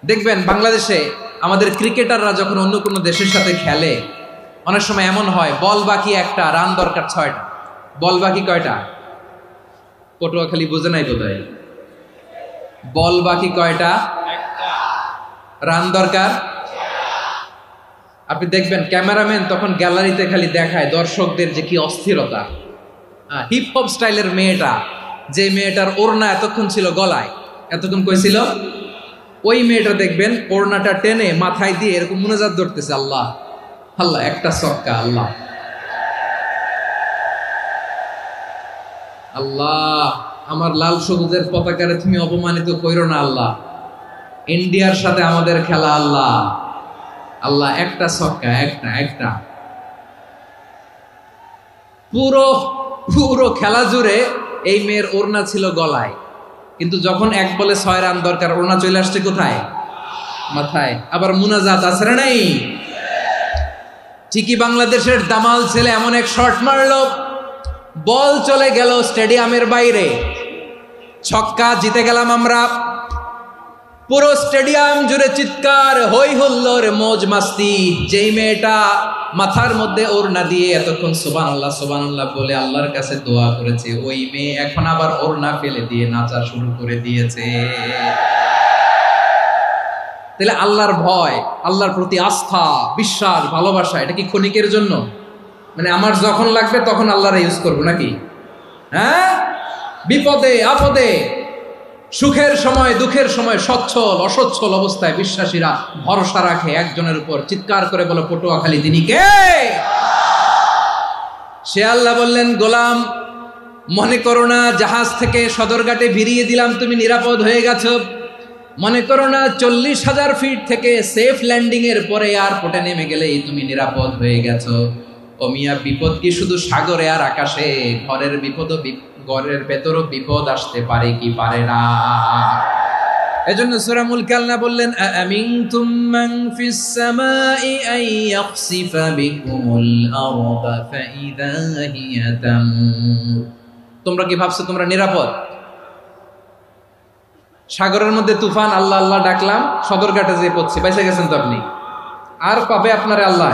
দেখবেন বাংলাদেশে আমাদের ক্রিকেটাররা যখন অন্য কোনো দেশের সাথে খেলে, অনেক সময় এমন হয় বল বাকি একটা, রান দরকার 6টা। বল বাকি কয়টা? পটুয়াখালী বুঝে নাই বোধহয়। বল বাকি কয়টা? রান দরকার। আপনি দেখবেন ক্যামেরাম্যান তখন গ্যালারিতে খালি দেখায় দর্শকদের যে কি অস্থিরতা। হিপ হপ স্টাইলের মেয়েটা, যে মেয়েটার ওড়না এতক্ষণ ছিল গলায়, এতক্ষণ কই ছিল, ওই মেয়েটা দেখবেন ওড়নাটা টেনে মাথায় দিয়ে এরকম মুনাজাত ধরতেছে, আল্লাহ আল্লাহ, একটা ছক্কা, আল্লাহ আল্লাহ, আমার লাল সবুজের পতাকারে তুমি অপমানিত কইরো না আল্লাহ, ইন্ডিয়ার সাথে আমাদের খেলা, আল্লাহ আল্লাহ, একটা ছক্কা, একটা একটা। পুরো পুরো খেলা জুড়ে এই মেয়ের ওড়না ছিল গলায়, কিন্তু যখন এক বলে 6 রান দরকার, ওড়না চলে আসছে কোথায়? মাথায়। আবার মুনাজাত আছে না নাই? ঠিকই বাংলাদেশের দামাল ছেলে এমন এক শট মারলো, বল চলে গেল স্টেডিয়ামের বাইরে, ছক্কা, জিতে গেলাম আমরা। পুরো স্টেডিয়াম জুড়ে চিৎকার, হই হুল্লোড়, মৌজ মাস্তি। যেই মেয়েটা মাথার মধ্যে ওড়না দিয়ে এতক্ষণ সুবহানাল্লাহ সুবহানাল্লাহ বলে আল্লাহর কাছে দোয়া করেছে, ওই মেয়ে এখন আবার ওড়না ফেলে দিয়ে নাচা শুরু করে দিয়েছে। তাহলে আল্লাহর ভয়, আল্লাহর প্রতি আস্থা, বিশ্বাস, ভালোবাসা, এটা কি ক্ষণিকের জন্য? মানে আমার যখন লাগবে তখন আল্লাহর ইউজ করবো নাকি? হ্যাঁ, বিপদে আপদে, সুখের সময় দুঃখের সময়, সচ্ছল অসচ্ছল অবস্থায় বিশ্বাসীরা ভরসা রাখে একজনের উপর। চিৎকার করে বলো, পটুয়াখালী তিনি কে? সে আল্লাহ বললেন, গোলাম মনে করো না জাহাজ থেকে সদরঘাটে ভিড়িয়ে দিলাম তুমি নিরাপদ হয়ে গেছো, মনে করো না 40,000 ফিট থেকে সেফ ল্যান্ডিং এর পরে এয়ারপোর্টে নেমে গেলেই তুমি নিরাপদ হয়ে গেছো। ও মিয়া, বিপদ কি শুধু সাগরে আর আকাশে? ঘরের বিপদও, ঘরের ভেতরও বিপদ আসতে পারে কি পারে না? এজন্য সূরা মুলক আল্লাহ বললেন, আমিনতুম মান ফিস সামাই আন ইয়াখসিফা বিকুমুল আরদা ফাইযা হিয়া তামুর। তোমরা কি ভাবছো তোমরা নিরাপদ? সাগরের মধ্যে তুফান, আল্লাহ আল্লাহ ডাকলাম, সদরঘাটে যেয়ে পড়ছে, বাইসে গেছেন তো আপনি। আর পাবে আপনারে আল্লাহ?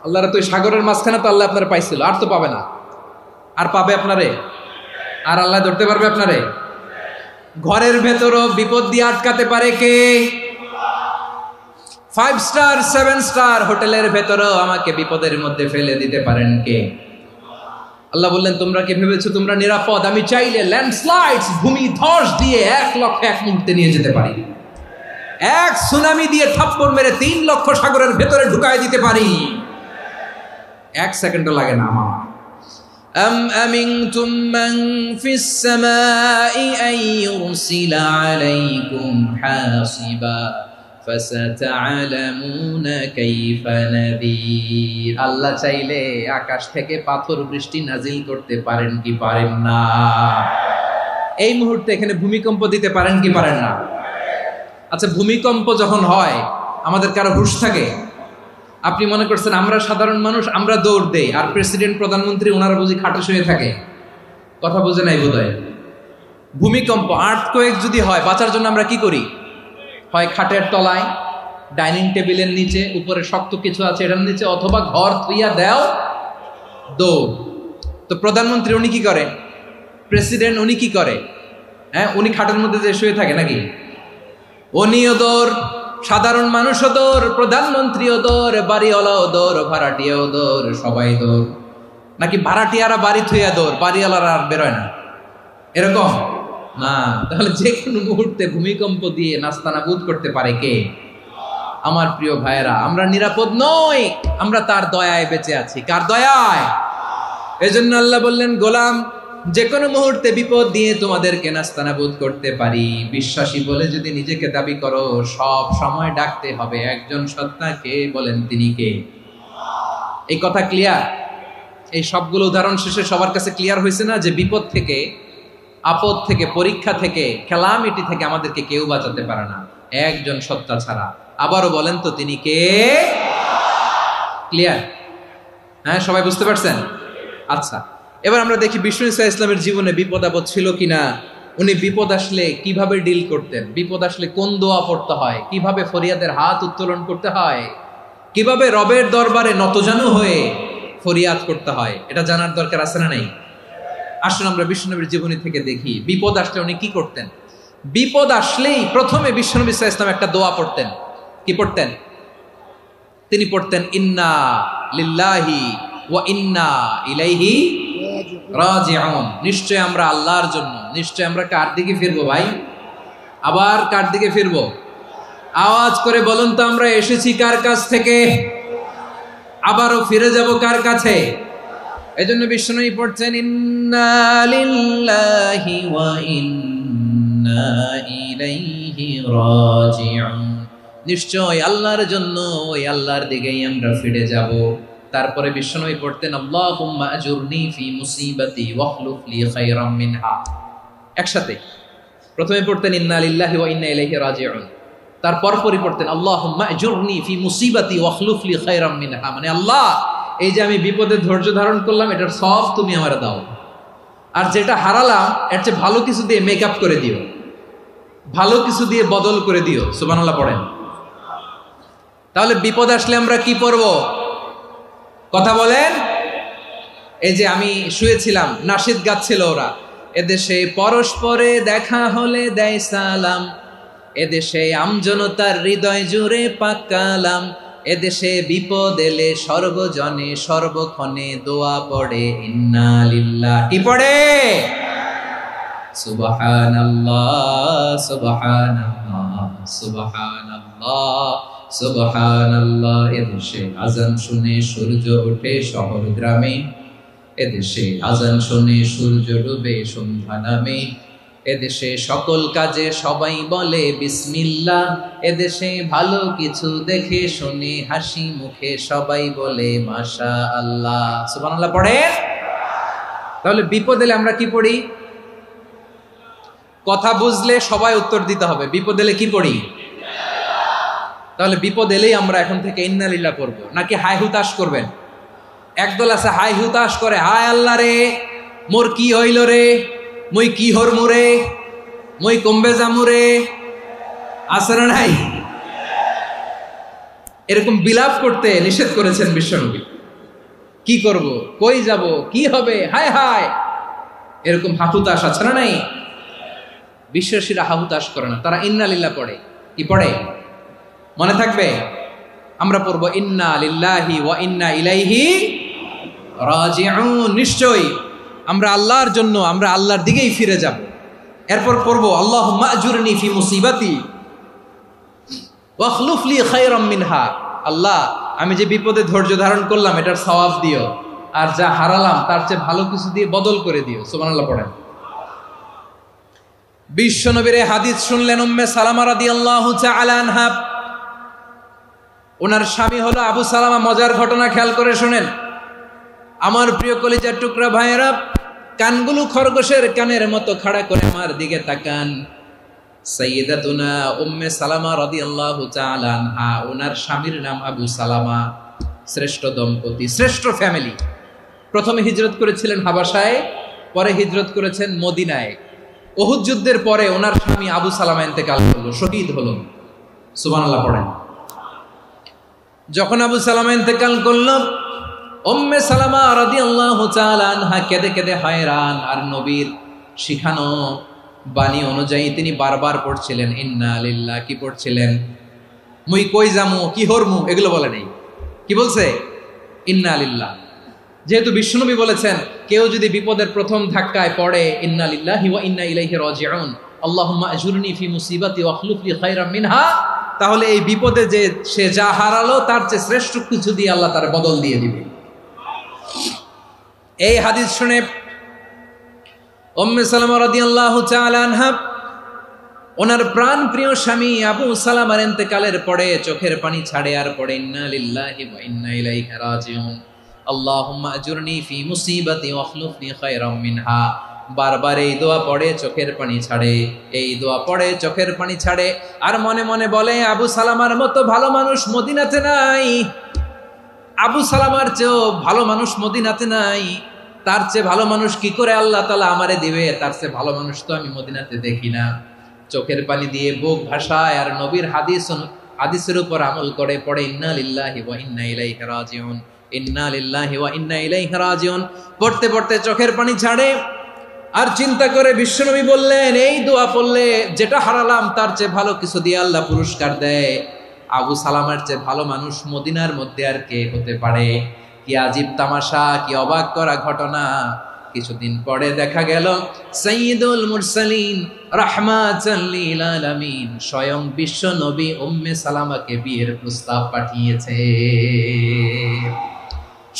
আল্লাহর তো সাগরের মাঝখানে তো আল্লাহ আপনারে পাইছিল, আর তো পাবে না। আর পাবে আপনারে? আর আল্লাহ ধরতে পারবে আপনারে? ঘরের ভেতরও বিপদ দিয়ে আটকাতে পারে কে? 5 স্টার 7 স্টার হোটেলের ভেতরও আমাকে বিপদের মধ্যে ফেলে দিতে পারেন কে? আল্লাহ বললেন, তোমরা কি ভেবেছো তোমরা নিরাপদ? আমি চাইলে ল্যান্ডস্লাইডস, ভূমি ধস দিয়ে 1 লক্ষ এক মুহূর্তে নিয়ে যেতে পারি। এক সুনামি দিয়ে থাপ্পড় মেরে 3 লক্ষ সাগরের ভেতরে ঢুকায় দিতে পারি, 1 সেকেন্ডও লাগে না আমার। أم أمنتم من في السماء أن يرسل عليكم حاصبا فستعلمون كيف نذير। আল্লাহ চাইলে আকাশ থেকে পাথর বৃষ্টি নাজিল করতে পারেন কি পারেন না? এই মুহূর্তে এখানে ভূমিকম্প দিতে পারেন কি পারেন না? আচ্ছা, ভূমিকম্প যখন হয় আমাদের কারো হুঁশ থাকে? আপনি মনে করছেন আমরা সাধারণ মানুষ, আমরা দৌড় দেই, আর প্রেসিডেন্ট প্রধানমন্ত্রী ওনারা বুঝি খাটে শুয়ে থাকে? কথা বুঝে নাই বোধহয়। ভূমিকম্প, আর্থকোয়েক যদি হয়, বাঁচার জন্য আমরা কি করি? হয় খাটের তলায়, ডাইনিং টেবিলের নিচে, উপরে শক্ত কিছু আছে এটার নিচে, অথবা ঘর থুইয়া দেও দৌড়। তো প্রধানমন্ত্রী উনি কি করে? প্রেসিডেন্ট উনি কি করে? হ্যাঁ, উনি খাটের মধ্যে যে শুয়ে থাকে নাকি? উনিও দৌড়, সাধারণ মানুষও দৌড়, প্রধানমন্ত্রীও দৌড়, বাড়িওয়ালাও দৌড়, ভাড়াটিয়াও দৌড়, সবাই দৌড়। নাকি ভাড়াটিয়ারা বাড়ি থুইয়া দৌড়, বাড়িওয়ালারা আর বেরোয় না? এরকম না। তাহলে যে কোনো মুহূর্তে ভূমিকম্প দিয়ে নাস্তানাবুদ করতে পারে কে? আমার প্রিয় ভাইয়েরা, আমরা নিরাপদ নই, আমরা তার দয়ায় বেঁচে আছি। কার দয়ায়? এজন্য আল্লাহ বললেন, গোলাম যে কোনো মুহূর্তে বিপদ দিয়ে তোমাদেরকে নাস্তানাবুদ করতে পারি। বিশ্বাসী বলে যদি নিজেকে দাবি করো, সব সময় ডাকতে হবে একজন সত্তাকে। বলেন তিনি কে? এই কথা ক্লিয়ার? এই সবগুলো উদাহরণ শেষে সবার কাছে ক্লিয়ার হয়েছে না যে বিপদ থেকে, আপদ থেকে, পরীক্ষা থেকে, ক্যালামিটি থেকে আমাদেরকে কেউ বাঁচাতে পারে না একজন সত্তা ছাড়া। আবারও বলেন তো তিনি কে? ক্লিয়ার? হ্যাঁ, সবাই বুঝতে পারছেন? আচ্ছা, এবার আমরা দেখি বিষ্ণু ইসা ইসলামের জীবনে বিপদ আপদ ছিল কিনা। উনি বিপদ আসলে কিভাবে ডিল করতেন, বিপদ আসলে কোন দোয়া পড়তে হয়, কিভাবে ফরিয়াদের হাত উত্তোলন করতে হয়, কিভাবে রবের দরবারে নতজানু হয়ে ফরিয়াদ করতে হয়, এটা জানার দরকার আছে না নাই? আসুন আমরা বিশ্বনবীর জীবনী থেকে দেখি বিপদ আসলে উনি কি করতেন। বিপদ আসলেই প্রথমে বিশ্বনবী সাল্লাল্লাহু আলাইহি ওয়াসাল্লাম একটা দোয়া পড়তেন। কি পড়তেন? তিনি পড়তেন ইন্না লিল্লাহি ওয়া ইন্না ইলাইহি রাজিউন। নিশ্চয় আমরা আল্লাহর জন্য, নিশ্চয় আমরা কার দিকে ফিরবো ভাই? আবার কার দিকে ফিরবো? আওয়াজ করে বলুন তো, আমরা এসেছি কার কাছ থেকে, আবারও ফিরে যাব কার কাছে? এজন্য বিশ্বনবী পড়ছেন ইন্না লিল্লাহি ওয়া ইন্না ইলাইহি রাজিউন। নিশ্চয় আল্লাহর জন্য, ওই আল্লাহর দিকেই আমরা ফিরে যাব। তারপরে বিশ্বনবী পড়তেন আল্লাহুম্মা আজুরনি ফি মুসিবাতি ওয়াখলুফ লি খায়রাম মিনহা। একসাথে প্রথমে পড়তেন ইন্না লিল্লাহি ওয়া ইন্না ইলাইহি রাজিউন, তারপর পড়তেন আল্লাহুম্মা আজুরনি ফি মুসিবাতি ওয়াখলুফ লি খায়রাম মিনহা, মানে আল্লাহ এই যে আমি বিপদে ধৈর্য ধারণ করলাম এটার সব তুমি আমারে দাও, আর যেটা হারালাম এর চেয়ে ভালো কিছু দিয়ে মেকআপ করে দিও, ভালো কিছু দিয়ে বদল করে দিও। সুবহানাল্লাহ পড়েন। তাহলে বিপদ আসলে আমরা কি পড়ব? কথা বলেন। এই যে আমি শুয়েছিলাম, নাশিদ গাচ্ছিল ওরা, এদেশে পরস্পরে দেখা হলে দেয় সালাম, এদেশে আমজনতার হৃদয় জুড়ে পাকালাম, এদেশে বিপদ এলে সর্বজনে সর্বক্ষণে দোয়া পড়ে ইন্না লিল্লাহি। কি পড়ে? সুবহানাল্লাহ সুবহানাল্লাহ সুবহানাল্লাহ সুবহানাল্লাহ। এদেশে আজান শুনে সূর্য ওঠে শহর গ্রামে, এদেশে আজান শুনে সূর্য ডুবে সন্ধ্যা নামে, এদেশে সকল কাজে সবাই বলে বিসমিল্লাহ, এদেশে ভালো কিছু দেখে শুনে হাসি মুখে সবাই বলে মাশাআল্লাহ। সুবহানাল্লাহ পড়েন। তাহলে বিপদ এলে আমরা কি পড়ি? কথা বুঝলে সবাই উত্তর দিতে হবে, বিপদ এলে কি পড়ি? তাহলে বিপদ এলেই আমরা এখন থেকে ইন্না লিল্লাহ পড়বো, নাকি হাই হুতাশ করবেন? একদল আছে হাই হুতাশ করে, হায় আল্লাহ রে মোর কি হইল রে, মই কি হরমু রে, মই কমবে জামু রে, আছে না নাই? এরকম বিলাপ করতে নিষেধ করেছেন বিশ্বনবী। কি করব, কই যাব, কি হবে, হায় হায়, এরকম হাহুতাশ আছে না নাই? বিশ্বাসীরা হাহুতাশ করে না, তারা ইন্না লিল্লাহ পড়ে। কি পড়ে মনে থাকবে? আমরা পড়বো ইন্না লিল্লাহি ওয়া ইন্না ইলাইহি রাজিউন। নিশ্চয়ই আমরা আল্লাহর জন্য, আমরা আল্লাহর দিকেই ফিরে যাব। এরপর পড়বো আল্লাহুম্মা আজুরনি ফি মুসিবাতি ওয়াখলুফ লি খায়রাম মিনহা। আল্লাহ আমি যে বিপদে ধৈর্য ধারণ করলাম এটার সওয়াব দিও, আর যা হারালাম তার চেয়ে ভালো কিছু দিয়ে বদল করে দিও। সুবহানাল্লাহ পড়েন। বিশ্বনবীর হাদিস শুনলেন উম্মে সালামা রাদিয়াল্লাহু তাআলা আনহা, ওনার স্বামী হলো আবু সালামা। মজার ঘটনা খেয়াল করে শুনেন আমার প্রিয় কলিজার টুকরা ভাইয়েরা, কানগুলো খরগোশের কানের মতো খাড়া করে আমার দিকে তাকান। সাইয়্যিদাতুনা উম্মে সালামা রাদিয়াল্লাহু তাআলা আনহা, ওনার স্বামীর নাম আবু সালামা। শ্রেষ্ঠ দম্পতি, শ্রেষ্ঠ ফ্যামিলি। প্রথমে হিজরত করেছিলেন হাবাসায়, পরে হিজরত করেছেন মদিনায়। উহুদ যুদ্ধের পরে ওনার স্বামী আবু সালামা ইন্তেকাল করলো, শহীদ হলো। সুবহানাল্লাহ পড়েন। যখন আবু সালামা ইন্তেকাল করলো, উম্মে সালামা রাদিয়াল্লাহু তাআলা আনহা কেঁদে কেঁদে হয়রান। আর নবীর শিখানো বাণী অনুযায়ী তিনি বারবার পড়ছিলেন ইন্না লিল্লাহ। কি পড়ছিলেন? মুই কই যামু, কি হরমু, এগুলো বলে নাই। কি বলছে? ইন্না লিল্লাহ। যেহেতু বিশ্বনবী বলেছেন কেউ যদি বিপদের প্রথম ধাক্কায় পড়ে ইন্না লিল্লাহি ওয়া ইন্না ইলাইহি রাজিউন, আল্লাহুম্মা আজুরনি ফি মুসিবাতি ওয়াখলুফ লি খায়রাম মিনহা, তাহলে এই বিপদে যে সে যা হারালো তার চেয়ে শ্রেষ্ঠ কিছু দিয়ে আল্লাহ তার বদল দিয়ে দিবে। এই হাদিস শুনে উম্মে সালামা রাদিয়াল্লাহু তাআলা আনহা, ওনার প্রাণ প্রিয় স্বামী আবু সালামার ইন্তেকালের পরে চোখের পানি ছাড়ে আর পড়ে ইন্না লিল্লাহি ওয়া ইন্না ইলাইহি রাজিউন, আল্লাহুম্মা আজুরনি ফি মুসিবাতি ওয়াখলুফ লি খায়রাম মিনহা। বারবার এই দোয়া পড়ে চোখের পানি ছাড়ে, এই দোয়া পড়ে চোখের পানি ছাড়ে, আর মনে মনে বলে আবু সালামার মতো ভালো মানুষ মদিনাতে নাই, আবু সালামার চেয়েও ভালো মানুষ মদিনাতে নাই। তার চেয়ে ভালো মানুষ কি করে আল্লাহ তাআলা আমারে দিবে, তার চেয়ে ভালো মানুষ তো আমি মদিনাতে দেখি না। চোখের পানি দিয়ে বুক ভাসায় আর নবীর হাদিসের উপর আমল করে, পড়ে ইন্না লিল্লাহি ওয়া ইন্না ইলাইহি রাজিউন, ইন্না লিল্লাহি ওয়া ইন্না ইলাইহি রাজিউন। পড়তে পড়তে চোখের পানি ছাড়ে আর চিন্তা করে বিশ্বনবী বললেন, এই দোয়া পড়লে যেটা হারালাম তার চেয়ে ভালো কিছু দিয়ে আল্লাহ পুরস্কার দেয়। আবু সালামার চেয়ে ভালো মানুষ মদিনার মধ্যে আর কে হতে পারে? কি আজীব তামাশা, কি অবাক করা ঘটনা। কিছুদিন পরে দেখা গেল সাইয়্যিদুল মুরসালিন রাহমাতাল লিল আলামিন স্বয়ং বিশ্ব নবী উম্মে সালামাকে বিয়ের প্রস্তাব পাঠিয়েছে।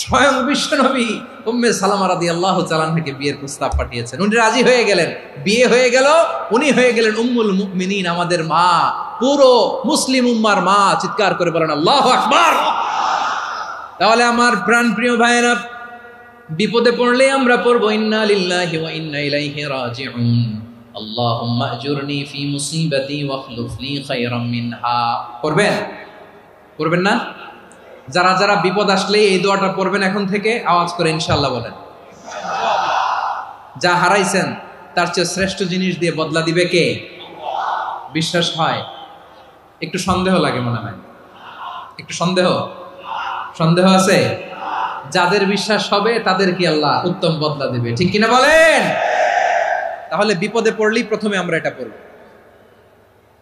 স্বয়ং বিশ্ব নবী উম্মে সালামা রাদিয়াল্লাহু তাআলা আনহাকে বিয়ের প্রস্তাব পাঠিয়েছেন। উনি রাজি হয়ে গেলেন, বিয়ে হয়ে গেল, উনি হয়ে গেলেন উম্মুল মুমিনিন, আমাদের মা, পুরো মুসলিম উম্মার মা। চিৎকার করে বলেন আল্লাহু আকবার। তাহলে আমার প্রাণ প্রিয় ভাইয়েরা, বিপদে পড়লে আমরা পড়বো ইন্না লিল্লাহি ওয়া ইন্না ইলাইহি রাজিউন, আল্লাহুম্মা আজুরনি ফি মুসিবাতি ওয়াখলুফ লি খায়রাম মিনহা। পড়বেন? পড়বেন না? যারা যারা বিপদ আসলে এই দোয়াটা পড়বেন এখন থেকে আওয়াজ করে ইনশাআল্লাহ বলেন। যা হারাইছেন তার চেয়ে শ্রেষ্ঠ জিনিস দিয়ে বদলা দিবে কে? বিশ্বাস হয়? একটু সন্দেহ লাগে মনে হয়, একটু সন্দেহ আছে? যাদের বিশ্বাস হবে তাদের কি আল্লাহ উত্তম বদলা দিবে, ঠিক কিনা বলেন? তাহলে বিপদে পড়লেই প্রথমে আমরা এটা পড়ব।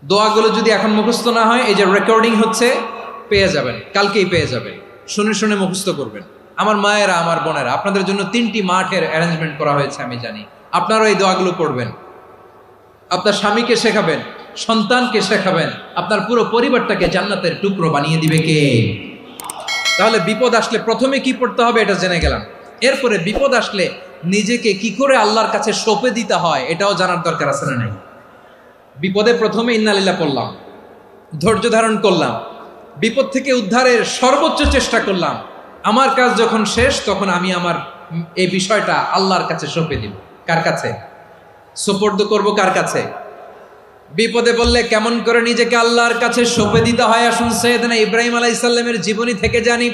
দোয়াগুলো যদি এখন মুখস্থ না হয়, এই যে রেকর্ডিং হচ্ছে, পেয়ে যাবেন, কালকেই পেয়ে যাবেন। শুনে শুনে মুখস্থ করবেন। আমার মায়েরা, আমার বোনেরা, আপনাদের জন্য 3টি মাঠের অ্যারেঞ্জমেন্ট করা হয়েছে, আমি জানি। আপনারাও এই দোয়াগুলো পড়বেন, আপনার স্বামীকে শেখাবেন, সন্তানকে শেখাবেন, আপনার পুরো পরিবারটাকে জান্নাতের টুকরো বানিয়ে দিবে কে? তাহলে বিপদ আসলে প্রথমে কি পড়তে হবে এটা জেনে গেলাম। এরপরে বিপদ আসলে নিজেকে কি করে আল্লাহর কাছে সঁপে দিতে হয় এটাও জানার দরকার আছে না নাই? বিপদে প্রথমে ইন্না লিল্লাহ পড়লাম, ধৈর্য ধারণ করলাম, বিপদ থেকে উদ্ধারের সর্বোচ্চ চেষ্টা করলাম। আমার কাজ যখন শেষ তখন আমি আমার এই বিষয়টা আল্লাহর কাছে সঁপে দিব। কার কাছে সুপর্দ করব? কার কাছে? বিপদে বললে কেমন করে নিজেকে আল্লাহর কাছে সঁপে দিতে হয় আসুন সাইয়েদনা ইব্রাহিম আলাইহিস সালামের জীবনী থেকে জানি।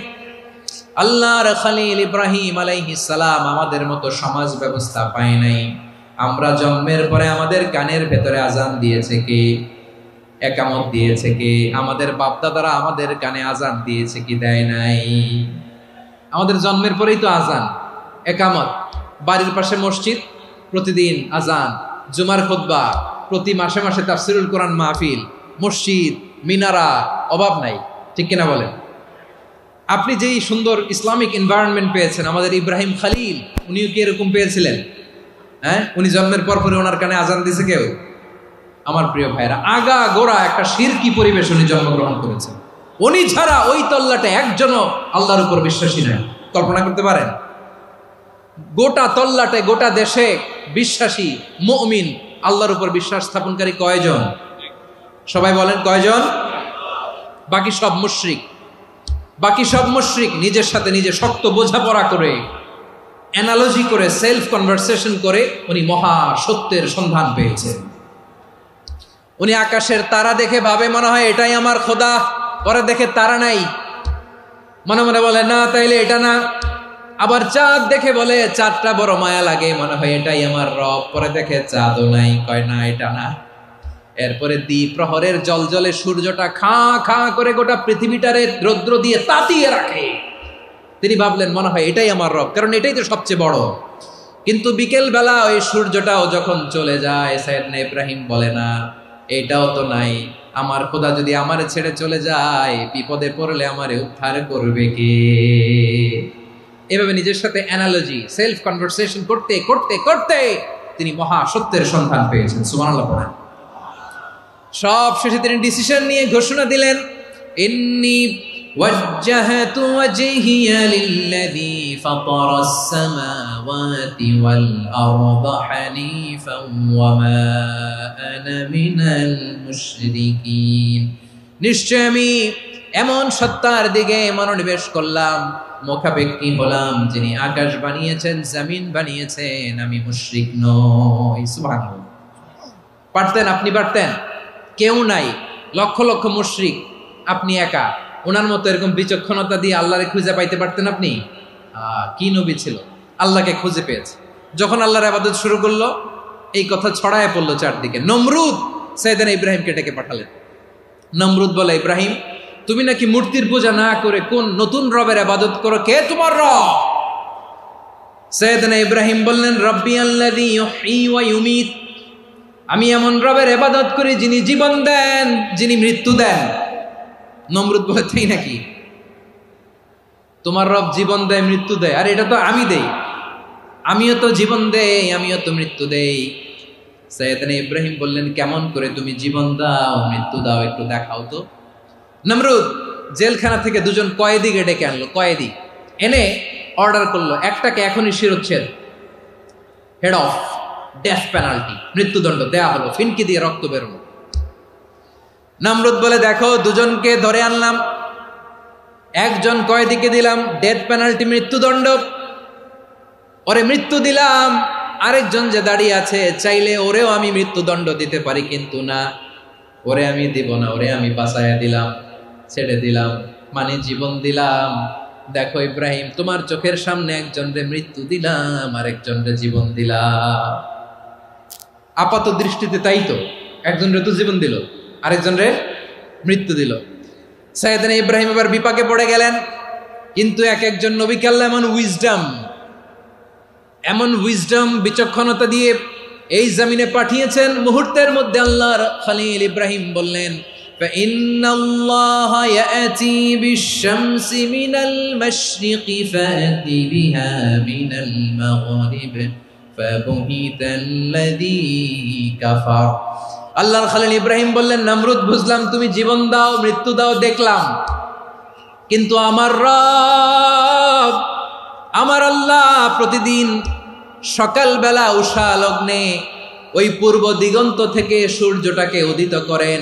আল্লাহর খলিল ইব্রাহিম আলাইহিস সালাম আমাদের মতো সমাজ ব্যবস্থা পায় নাই। আমরা জন্মের পরে আমাদের কানের ভেতরে আজান দিয়েছে কে? একামত দিয়েছে কে? আমাদের বাপদাদারা আমাদের কানে আজান দিয়েছে কি দেয় নাই? আমাদের জন্মের পরেই তো আজান, একামত, বাড়ির পাশে মসজিদ, প্রতিদিন আজান, জুমার খুতবা, প্রতি মাসে মাসে তাফসিরুল কোরআন মাহফিল, মসজিদ, মিনারা, অভাব নাই, ঠিক কিনা বলেন? আপনি যেই সুন্দর ইসলামিক এনভায়রনমেন্ট পেয়েছেন, আমাদের ইব্রাহিম খলিল উনিও কি এরকম পেয়েছিলেন? হ্যাঁ, উনি জন্মের পর পরে ওনার কানে আজান দিয়েছে কেউ? আমার প্রিয় ভাইরা, আগা গোড়া একটা শিরকি পরিবেশ উনি জন্মগ্রহণ করেছেন। উনি ছাড়া ওই তল্লাটে একজনও আল্লাহর উপর বিশ্বাসী নয়। কল্পনা করতে পারেন? গোটা তল্লাটে, গোটা দেশে বিশ্বাসী মুমিন, আল্লাহর উপর বিশ্বাস স্থাপনকারী কয়জন? সবাই বলেন কয়জন? বাকি সব মুশরিক। বাকি সব মুশরিক নিজের সাথে নিজে শক্ত বোঝাপড়া করে, অ্যানালজি করে, সেলফ কনভারসেশন করে উনি মহা সত্যের সন্ধান পেয়েছেন। উনি আকাশের তারা দেখে ভাবে মনে হয় এটাই আমার খোদা, পরে দেখে তারা নাই, মনে মনে বলে না তাইলে এটা না। আবার চাঁদ দেখে বলে চাঁদটা বড় মায়া লাগে, মনে হয় এটাই আমার রব, পরে দেখে চাঁদও নাই, কয় না এটা না। এরপরে দ্বীপ প্রহরের জলজলে সূর্যটা খাঁ খাঁ করে গোটা পৃথিবীটারে রৌদ্র দিয়ে তাতিয়ে রাখে। তিনি ভাবলেন মনে হয় এটাই আমার রব, কারণ এটাই তো সবচেয়ে বড়। কিন্তু বিকেল বেলা ওই সূর্যটাও যখন চলে যায়, সাইয়েদনা ইব্রাহিম বলে না এটাও তো নাই, আমার খোদা যদি আমারে ছেড়ে চলে যায়, বিপদে পড়লে আমারে উদ্ধার করবে কে? এভাবে নিজের সাথে অ্যানালজি, সেলফ কনভারসেশন করতে করতে করতে তিনি মহা সত্যের সন্ধান পেয়েছেন। সুবহানাল্লাহ পড়েন। সব শেষে তিনি ডিসিশন নিয়ে ঘোষণা দিলেন, ইন্নী ওয়াজ্জাহাতু ওয়াজহিয়া লিল্লাযী ফাতারাস সামাওয়াতি ওয়াল আরদা হানিফান ওয়া মা আনা মিনাল মুশরিকিন। নিশ্চয় আমি এমন সত্তার দিকে মনোনিবেশ করলাম, মুখাপেক্ষী হলাম, যিনি আকাশ বানিয়েছেন, জমিন বানিয়েছেন, আমি মুশরিক নই। সুবহানাল্লাহ। পারতেন? আপনি পারতেন? কেউ নাই, লক্ষ লক্ষ মুশরিক, আপনি একা। ওনার মতো এরকম বিচক্ষণতা দিয়ে আল্লাহরে খুঁজে পাইতে পারতেন আপনি? কি নবী ছিল! আল্লাহকে খুঁজে পেয়েছে। যখন আল্লাহর ইবাদত শুরু করলো, এই কথা ছড়ায় পড়লো চারদিকে। নমরুদ সাইয়েদনা ইব্রাহিমকে ডেকে পাঠালেন। নমরুদ বলে, ইব্রাহিম, তুমি নাকি মূর্তির পূজা না করে কোন নতুন রবের ইবাদত করো, কে তোমার রব? সাইয়েদনা ইব্রাহিম বললেন, রব্বি আল্লাযী ইউহয়ী ওয়া ইউমীত, আমি এমন রবের ইবাদত করি যিনি জীবন দেন, যিনি মৃত্যু দেন। নমরুদ বলে, তাই নাকি? তোমার রব জীবন দেয়, মৃত্যু দেয়, আর এটা তো আমি দেই। আমিও তো জীবন দেই, আমিও তো মৃত্যু দেই। সাইয়েদনা ইব্রাহিম বললেন, কেমন করে তুমি জীবন দাও, মৃত্যু দাও, একটু দেখাও তো। নমরুদ জেলখানা থেকে দুজন কয়েদিকে ডেকে আনলো। কয়েদি এনে অর্ডার করলো, একটাকে এখনই শিরোচ্ছেদ, হেড অফ, ডেথ পেনাল্টি, মৃত্যুদণ্ড দেয়া হলো, ফিনকি দিয়ে রক্ত বেরোনো। নমরুদ বলে, দেখো, দুজনকে ধরে আনলাম, একজন কয়েদিকে দিলাম ডেথ পেনাল্টি, মৃত্যুদণ্ড, ওরে মৃত্যু দিলাম। আরেকজন যে দাঁড়িয়ে আছে, চাইলে ওরেও আমি মৃত্যুদণ্ড দিতে পারি, কিন্তু না, ওরে আমি দিব না, ওরে আমি বাঁচাইয়া দিলাম, ছেড়ে দিলাম, মানে জীবন দিলাম। দেখো ইব্রাহিম, তোমার চোখের সামনে একজনরে মৃত্যু দিলাম, আরেকজনরে জীবন দিলাম। আপাত দৃষ্টিতে তাই তো, একজনরে তো জীবন দিল, আরেকজনরে মৃত্যু দিল। সাইয়েদনা ইব্রাহিম এবার বিপাকে পড়ে গেলেন। কিন্তু এক একজন নবীকে আল্লাহ এমন উইজডম বিচক্ষণতা দিয়ে এই জমিনে পাঠিয়েছেন, মুহূর্তের মধ্যে আল্লাহর খলিল ইব্রাহিম বললেন, ফাইন্নাল্লাহা ইয়াতি বিশ-শামসি মিনাল মাশরিকি ফাতি বিহা মিনাল মাগরিব ফাবুহিতাল্লাযী কাফার। আল্লাহর খলিল ইব্রাহিম বললেন, নমরুদ, বুঝলাম তুমি জীবন দাও, মৃত্যু দাও, দেখলাম, কিন্তু আমার রব, আমার আল্লাহ প্রতিদিন সকালবেলা উষা লগ্নে ওই পূর্ব দিগন্ত থেকে সূর্যটাকে উদিত করেন,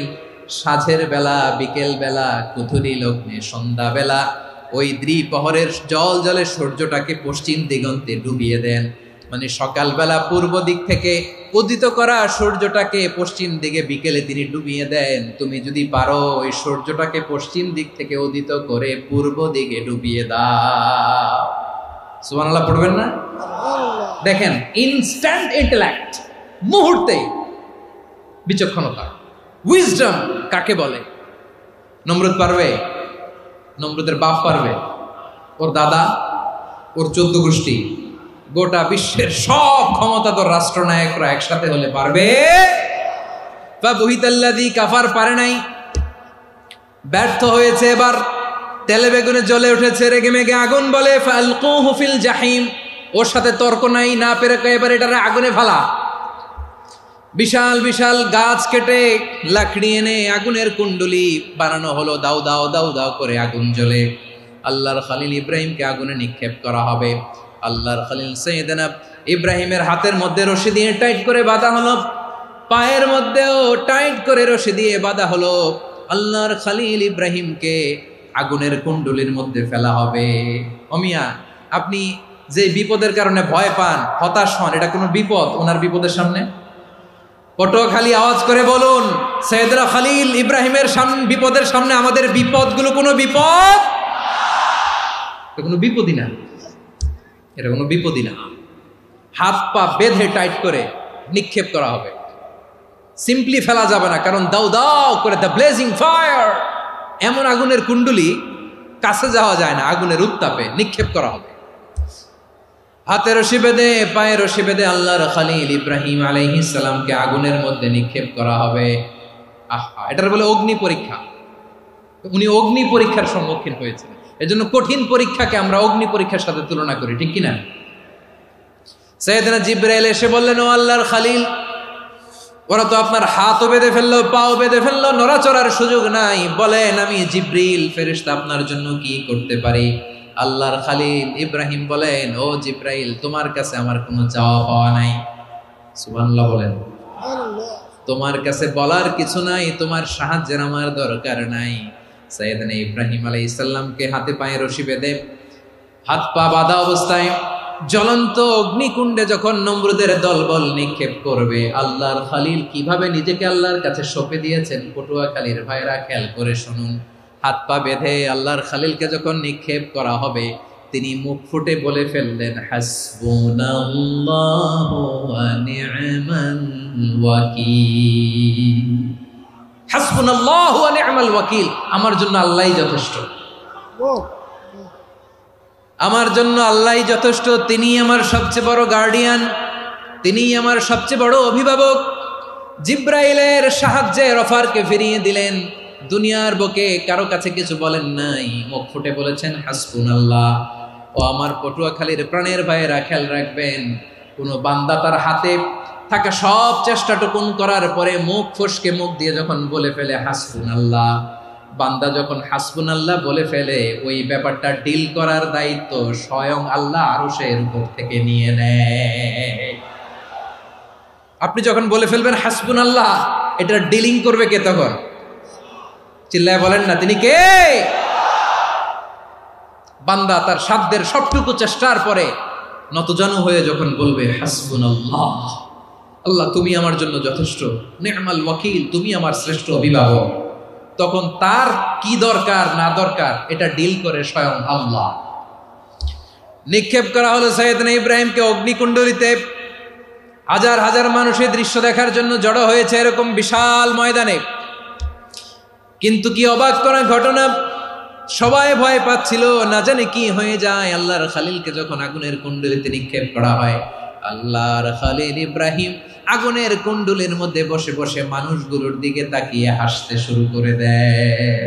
সাঁঝের বেলা, বিকেল বেলা, কুথুরি লগ্নে, সন্ধ্যা বেলা ওই দ্বিপ্রহরের জল জলে সূর্যটাকে পশ্চিম দিগন্তে ডুবিয়ে দেন। মানে সকালবেলা পূর্ব দিক থেকে উদিত করা সূর্যটাকে পশ্চিম দিকে বিকেলে তিনি ডুবিয়ে দেন। তুমি যদি পারো ওই সূর্যটাকে পশ্চিম দিক থেকে উদিত করে পূর্ব দিকে ডুবিয়ে দাও। সুবহানাল্লাহ পড়বেন না? দেখেন, ইনস্ট্যান্ট ইন্টেলেক্ট, মুহূর্তে বিচক্ষণতা, উইজডম কাকে বলে? নমরুদ পারবে? নমরুদের বাপ পারবে? ওর দাদা, ওর 14 গোষ্ঠী, গোটা বিশ্বের সব ক্ষমতাধর রাষ্ট্রনায়করা একসাথে হলে পারবে? ফাবুহিতাল্লাযী কাফার পারে নাই, ব্যর্থ হয়েছে। এবার তেলে বেগুনে জ্বলে উঠেছে, রেগে মেগে আগুন বলে, ফালকুহু ফিল জাহিম। ওর সাথে তর্ক নাই, না পেরে এবার এটারে আগুনে ফেলা। বিশাল বিশাল গাছ কেটে লাকড়ি এনে আগুনের কুণ্ডলি বানানো হলো, দাও দাও দাও দাও করে আগুন জ্বলে। আল্লাহর খলিল ইব্রাহিমকে আগুনে নিক্ষেপ করা হবে। আল্লাহর খলিল সাইয়েদনা ইব্রাহিমের হাতের মধ্যে রশি দিয়ে টাইট করে বাঁধা হলো, পায়ের মধ্যেও টাইট করে রশি দিয়ে বাঁধা হলো। আল্লাহর খলিল ইব্রাহিমকে আগুনের কুণ্ডলির মধ্যে ফেলা হবে। অমিয়া, আপনি যে বিপদের কারণে ভয় পান, হতাশ হন, এটা কোনো বিপদ ওনার বিপদের সামনে? পটুয়াখালী আওয়াজ করে বলুন, সাইয়েদনা খলিল ইব্রাহিমের বিপদের সামনে আমাদের বিপদগুলো কোনো বিপদ? এটা কোনো বিপদই না, এটা কোনো বিপদই না। হাত পা বেঁধে টাইট করে নিক্ষেপ করা হবে, সিম্পলি ফেলা যাবে না, কারণ দাও দাও করে দ্য ব্লেজিং ফায়ার, এমন আগুনের কুণ্ডলি, কাছে যাওয়া যায় না, আগুনের উত্তাপে নিক্ষেপ করা হবে। হাতে রশি বেঁধে, পায়ে রশি বেঁধে আল্লাহর খলিল ইব্রাহিম আলাইহিস সালামকে আগুনের মধ্যে নিক্ষেপ করা হবে। আহা, এটার বলে অগ্নি পরীক্ষা। উনি অগ্নি পরীক্ষার সম্মুখীন হয়েছিলেন। এজন্য কঠিন পরীক্ষাকে আমরা অগ্নি পরীক্ষার সাথে তুলনা করি, ঠিক কিনা? সাইয়েদনা জিবরাইল এসে বললেন, ও আল্লাহর খলিল, ওরা তো আপনার হাতও বেঁধে ফেললো, পাও বেঁধে ফেললো, নড়াচড়ার সুযোগ নাই, বলেন আমি জিবরিল ফেরেশতা আপনার জন্য কি করতে পারি? আল্লাহর খলিল ইব্রাহিম বলেন, ও জিবরাইল, তোমার কাছে আমার কোনো চাওয়া পাওয়া নাই। সুবহানাল্লাহ বলেন। তোমার কাছে বলার কিছু নাই, তোমার সাহায্যের আমার দরকার নাই। সাইয়েদনা ইব্রাহিম আলাইহিস সালামকে হাতে পায়ে রশি বেঁধে, হাত পা বাঁধা অবস্থায় জ্বলন্ত অগ্নিকুণ্ডে যখন নমরুদের দলবল নিক্ষেপ করবে, আল্লাহর খলিল কিভাবে নিজেকে আল্লাহর কাছে সঁপে দিয়েছেন, পটুয়াখালীর ভাইরা খেয়াল করে শুনুন। হাত পা বেঁধে আল্লাহর খলিলকে যখন নিক্ষেপ করা হবে, তিনি মুখ ফুটে বলে ফেললেন, হাসবুনাল্লাহু ওয়া নি'মাল ওয়াকিল। হাসবুনাল্লাহু ওয়া নি'মাল ওয়াকিল, আমার জন্য আল্লাহই যথেষ্ট, আমার জন্য আল্লাহই যথেষ্ট। তিনি আমার সবচেয়ে বড় গার্ডিয়ান, তিনি আমার সবচেয়ে বড় অভিভাবক। জিব্রাইলের সাহায্যে রফারকে ফিরিয়ে দিলেন, দুনিয়ার বুকে কারো কাছে কিছু বলেন নাই, মুখ ফুটে বলেছেন হাসবুনাল্লাহ। ও আমার পটুয়াখালীর প্রাণের ভাইয়েরা, খেয়াল রাখবেন, কোন বান্দা তার হাতে থাকা সব চেষ্টাটুকুন করার পরে মুখ ফসকে মুখ দিয়ে যখন বলে ফেলে হাসবুনাল্লাহ, বান্দা যখন হাসবুনাল্লাহ বলে ফেলে, ওই ব্যাপারটা ডিল করার দায়িত্ব স্বয়ং আল্লাহ আরশের উপর থেকে নিয়ে নেয়। আপনি যখন বলে ফেলবেন হাসবুনাল্লাহ, এটা ডিলিং করবে কে তখন? চিল্লায় বলেন না, তিনি কে? বান্দা তার সাধ্যের সবটুকু চেষ্টার পরে নতজানু হয়ে যখন বলবে হাসবুনাল্লাহ, আল্লাহ তুমি আমার জন্য যথেষ্ট, নি'মাল ওয়াকিল, তুমি আমার শ্রেষ্ঠ অভিভাবক, তখন তার কি দরকার না দরকার এটা ডিল করে স্বয়ং আল্লাহ। নিক্ষেপ করা হলো সাইয়েদনা ইব্রাহিমকে অগ্নিকুণ্ডলিতে। হাজার হাজার মানুষের দৃশ্য দেখার জন্য জড়ো হয়েছে এরকম বিশাল ময়দানে। কিন্তু কি অবাক করা ঘটনা, সবাই ভয় পাচ্ছিল, না জানে কি হয়ে যায়। আল্লাহর খালিলকে যখন আগুনের কুণ্ডলিতে নিক্ষেপ করা হয়, আল্লাহর খালিল ইব্রাহিম আগুনের কুণ্ডলের মধ্যে বসে বসে মানুষগুলোর দিকে তাকিয়ে হাসতে শুরু করে দেয়।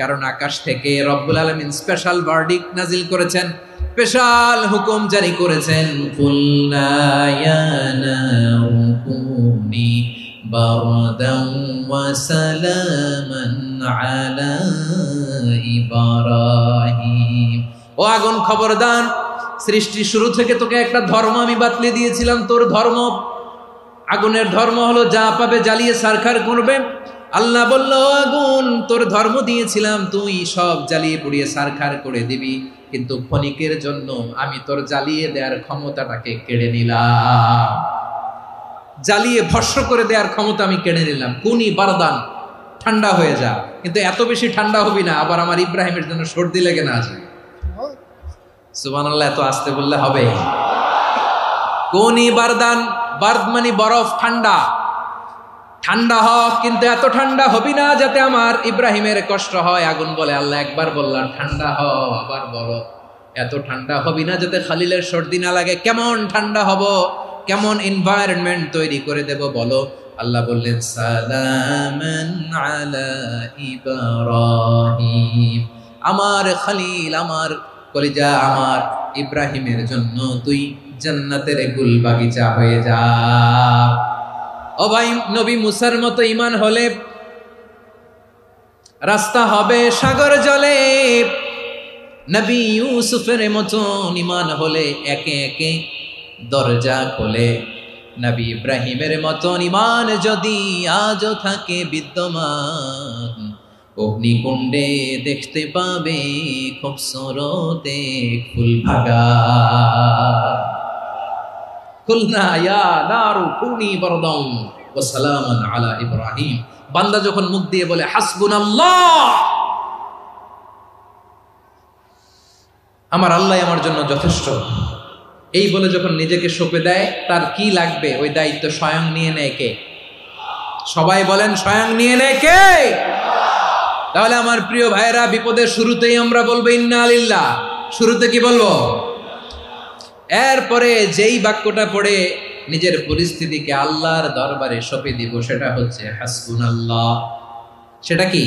কারণ আকাশ থেকে রব্বুল আলামিন স্পেশাল ভার্ডিক্ট নাজিল করেছেন, স্পেশাল হুকুম জারি করেছেন, কুলনা ইয়া নারু কুনি বারদান ওয়া সালামান আলা ইব্রাহিম। ও আগুন, খবরদার, সৃষ্টি শুরু থেকে তোকে একটা ধর্ম আমি বাতলে দিয়েছিলাম, তোর ধর্ম, আগুনের ধর্ম হলো যা পাবে জ্বালিয়ে সারখার করবে। আল্লাহ বলল, আগুন, তোর ধর্ম দিয়েছিলাম, তুই সব জ্বালিয়ে পুড়িয়ে সারখার করে দিবি, কিন্তু ক্ষণিকের জন্য আমি তোর জ্বালিয়ে দেওয়ার ক্ষমতাটাকে কেড়ে নিলাম, জ্বালিয়ে ভস্ম করে দেওয়ার ক্ষমতা আমি কেড়ে নিলাম। কুনি বারদান, ঠান্ডা হয়ে যা। কিন্তু এত বেশি ঠান্ডা হবি না, আবার আমার ইব্রাহিমের জন্য সর্দি লেগে না যায়। সুবহানাল্লাহ, এত আসতে বললে হবে? কুনি বারদান, বার্দ মানে বরফ, ঠান্ডা, ঠান্ডা হ, কিন্তু এত ঠান্ডা হবি না যাতে আমার ইব্রাহিমের কষ্ট হয়। আগুন বলে, আল্লাহ একবার বললাম ঠান্ডা হ, আবার বলো এত ঠান্ডা হবি না যাতে খালিলের সর্দি না লাগে। কেমন ঠান্ডা হব, কেমন এনভায়রনমেন্ট তৈরি করে দেব বলো? আল্লাহ বললেন, সালামান আলা ইব্রাহিম, আমার খালিল, আমার কলিজা, আমার ইব্রাহিমের জন্য তুই জান্নাতের গুল বাগিচা হয়ে যা। ও ভাই, নবী মুসার মতো ঈমান হলে রাস্তা হবে সাগর জলে, নবী ইউসুফের মতো ঈমান হলে একে একে দরজা খোলে। নবী ইব্রাহিমের মতো ঈমান যদি আজও থাকে বিদ্যমান, অগ্নিকুণ্ডে দেখতে পাবে খুবসুরত এক ফুল ভাগা। কুলনা ইয়া নারু কুনি বারদান ওয়া সালামান আলা ইব্রাহিম। বান্দা যখন মুখ দিয়ে বলে হাসবুনাল্লাহ, আমার আল্লাহ আমার জন্য যথেষ্ট, এই বলে যখন নিজেকে সঁপে দেয়, তার কি লাগবে ওই দায়িত্ব স্বয়ং নিয়ে নেয় কে? সবাই বলেন, স্বয়ং নিয়ে নেয় কে? তাহলে আমার প্রিয় ভাইরা, বিপদের শুরুতেই আমরা বলবো ইন্না লিল্লাহ। শুরুতে কি বলবো? এরপরে যেই বাক্যটা পড়ে নিজের পরিস্থিতিকে আল্লাহর দরবারে সঁপে দিব, সেটা হচ্ছে হাসবুনাল্লাহ। সেটা কি?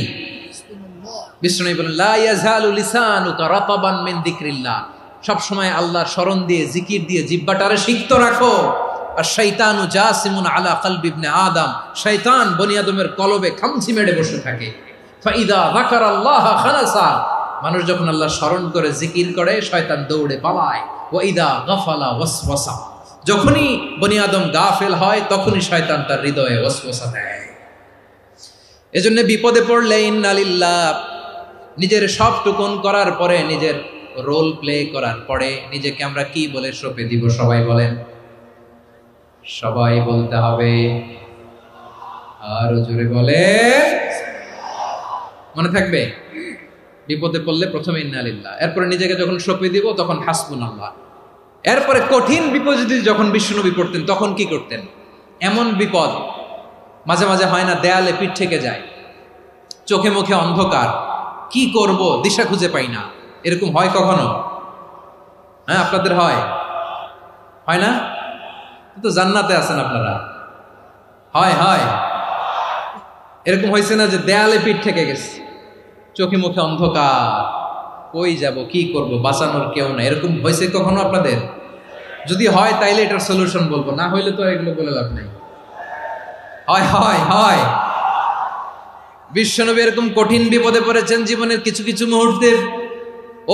বিষ্ণু বলেন, লা ইয়াজালু লিসানুকা রাতাবান মিন যিকরিল্লাহ, সব সময় আল্লাহর স্মরণ দিয়ে, জিকির দিয়ে জিহ্বাটারে সিক্ত রাখো। আর শয়তানু জাসিমুন আলা কলবি ইবনে আদম, শয়তান বনি আদমের কলবে খামচি মেরে বসে থাকে। ফাইদা যাকারাল্লাহ খালাসা, মানুষ যখন আল্লাহ স্মরণ করে, জিকির করে, শয়তান দৌড়ে পালায়। ওয়াইদা গাফালা ওয়াসওয়াসা, যখনই বনি আদম গাফেল হয়, তখনই শয়তান তার হৃদয়ে ওয়াসওয়াসা দেয়। এজন্য বিপদে পড়লে ইন্না লিল্লাহ, নিজের সবটুকুন করার পরে, নিজের রোল প্লে করার পরে নিজেকে আমরা কি বলে সঁপে দিব? সবাই বলেন, সবাই বলতে হবে। আরো জোরে বলে, মনে থাকবে? বিপদে পড়লে প্রথমে ইন্না লিল্লাহ, এরপরে নিজেকে যখন সঁপে দিব তখন হাসবুনাল্লাহ। এরপরে কঠিন বিপদ যদি যখন বিশ্বনবী পড়তেন তখন কি করতেন? এমন বিপদ মাঝে মাঝে হয় না, দেয়ালে পিঠ থেকে যায়, চোখে মুখে অন্ধকার, কি করব দিশা খুঁজে পাই না, এরকম হয় কখনো? হ্যাঁ, আপনাদের হয়? হয় না? তো জান্নাতে আছেন আপনারা। হয় হয় এরকম হয়েছে না যে দেয়ালে পিঠ থেকে গেছে, চোখে মুখে অন্ধকার, কই যাব, কি করব, বাঁচানোর কেউ না, এরকম হয়েছে কখনো আপনাদের? যদি হয় তাইলে এটার সলিউশন বলবো, না হইলে তো এগুলো বলে লাভ নাই। হয় হয় হয় বিশ্বনবী এরকম কঠিন বিপদে পড়েছেন জীবনের কিছু কিছু মুহূর্তে।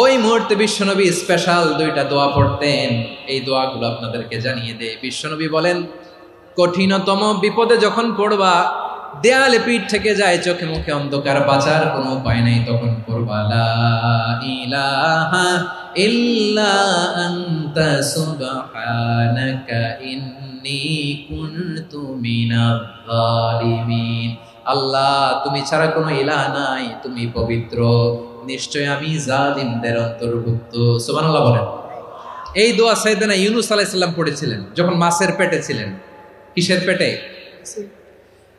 ওই মুহূর্তে বিশ্বনবী স্পেশাল 2টা দোয়া পড়তেন। এই দোয়াগুলো আপনাদেরকে জানিয়ে দেয়। বিশ্বনবী বলেন, কঠিনতম বিপদে যখন পড়বা, দেয়ালে পিঠ থেকে যায়, চোখে মুখে অন্ধকার, বাঁচার কোনো উপায় নাই, তখন পড়বা লা ইলাহা ইল্লা আনতা সুবহানাকা ইন্নী কুনতু মিনাজ জালিমিন। আল্লাহ, তুমি ছাড়া কোনো ইলাহ নাই, তুমি পবিত্র, নিশ্চয় আমি জালিমদের অন্তর্ভুক্ত। সুবহানাল্লাহ বলেন। এই দোয়া সাইয়েদনা ইউনূস আলাইহিস সালাম পড়েছিলেন যখন মাছের পেটে ছিলেন। কিসের পেটে?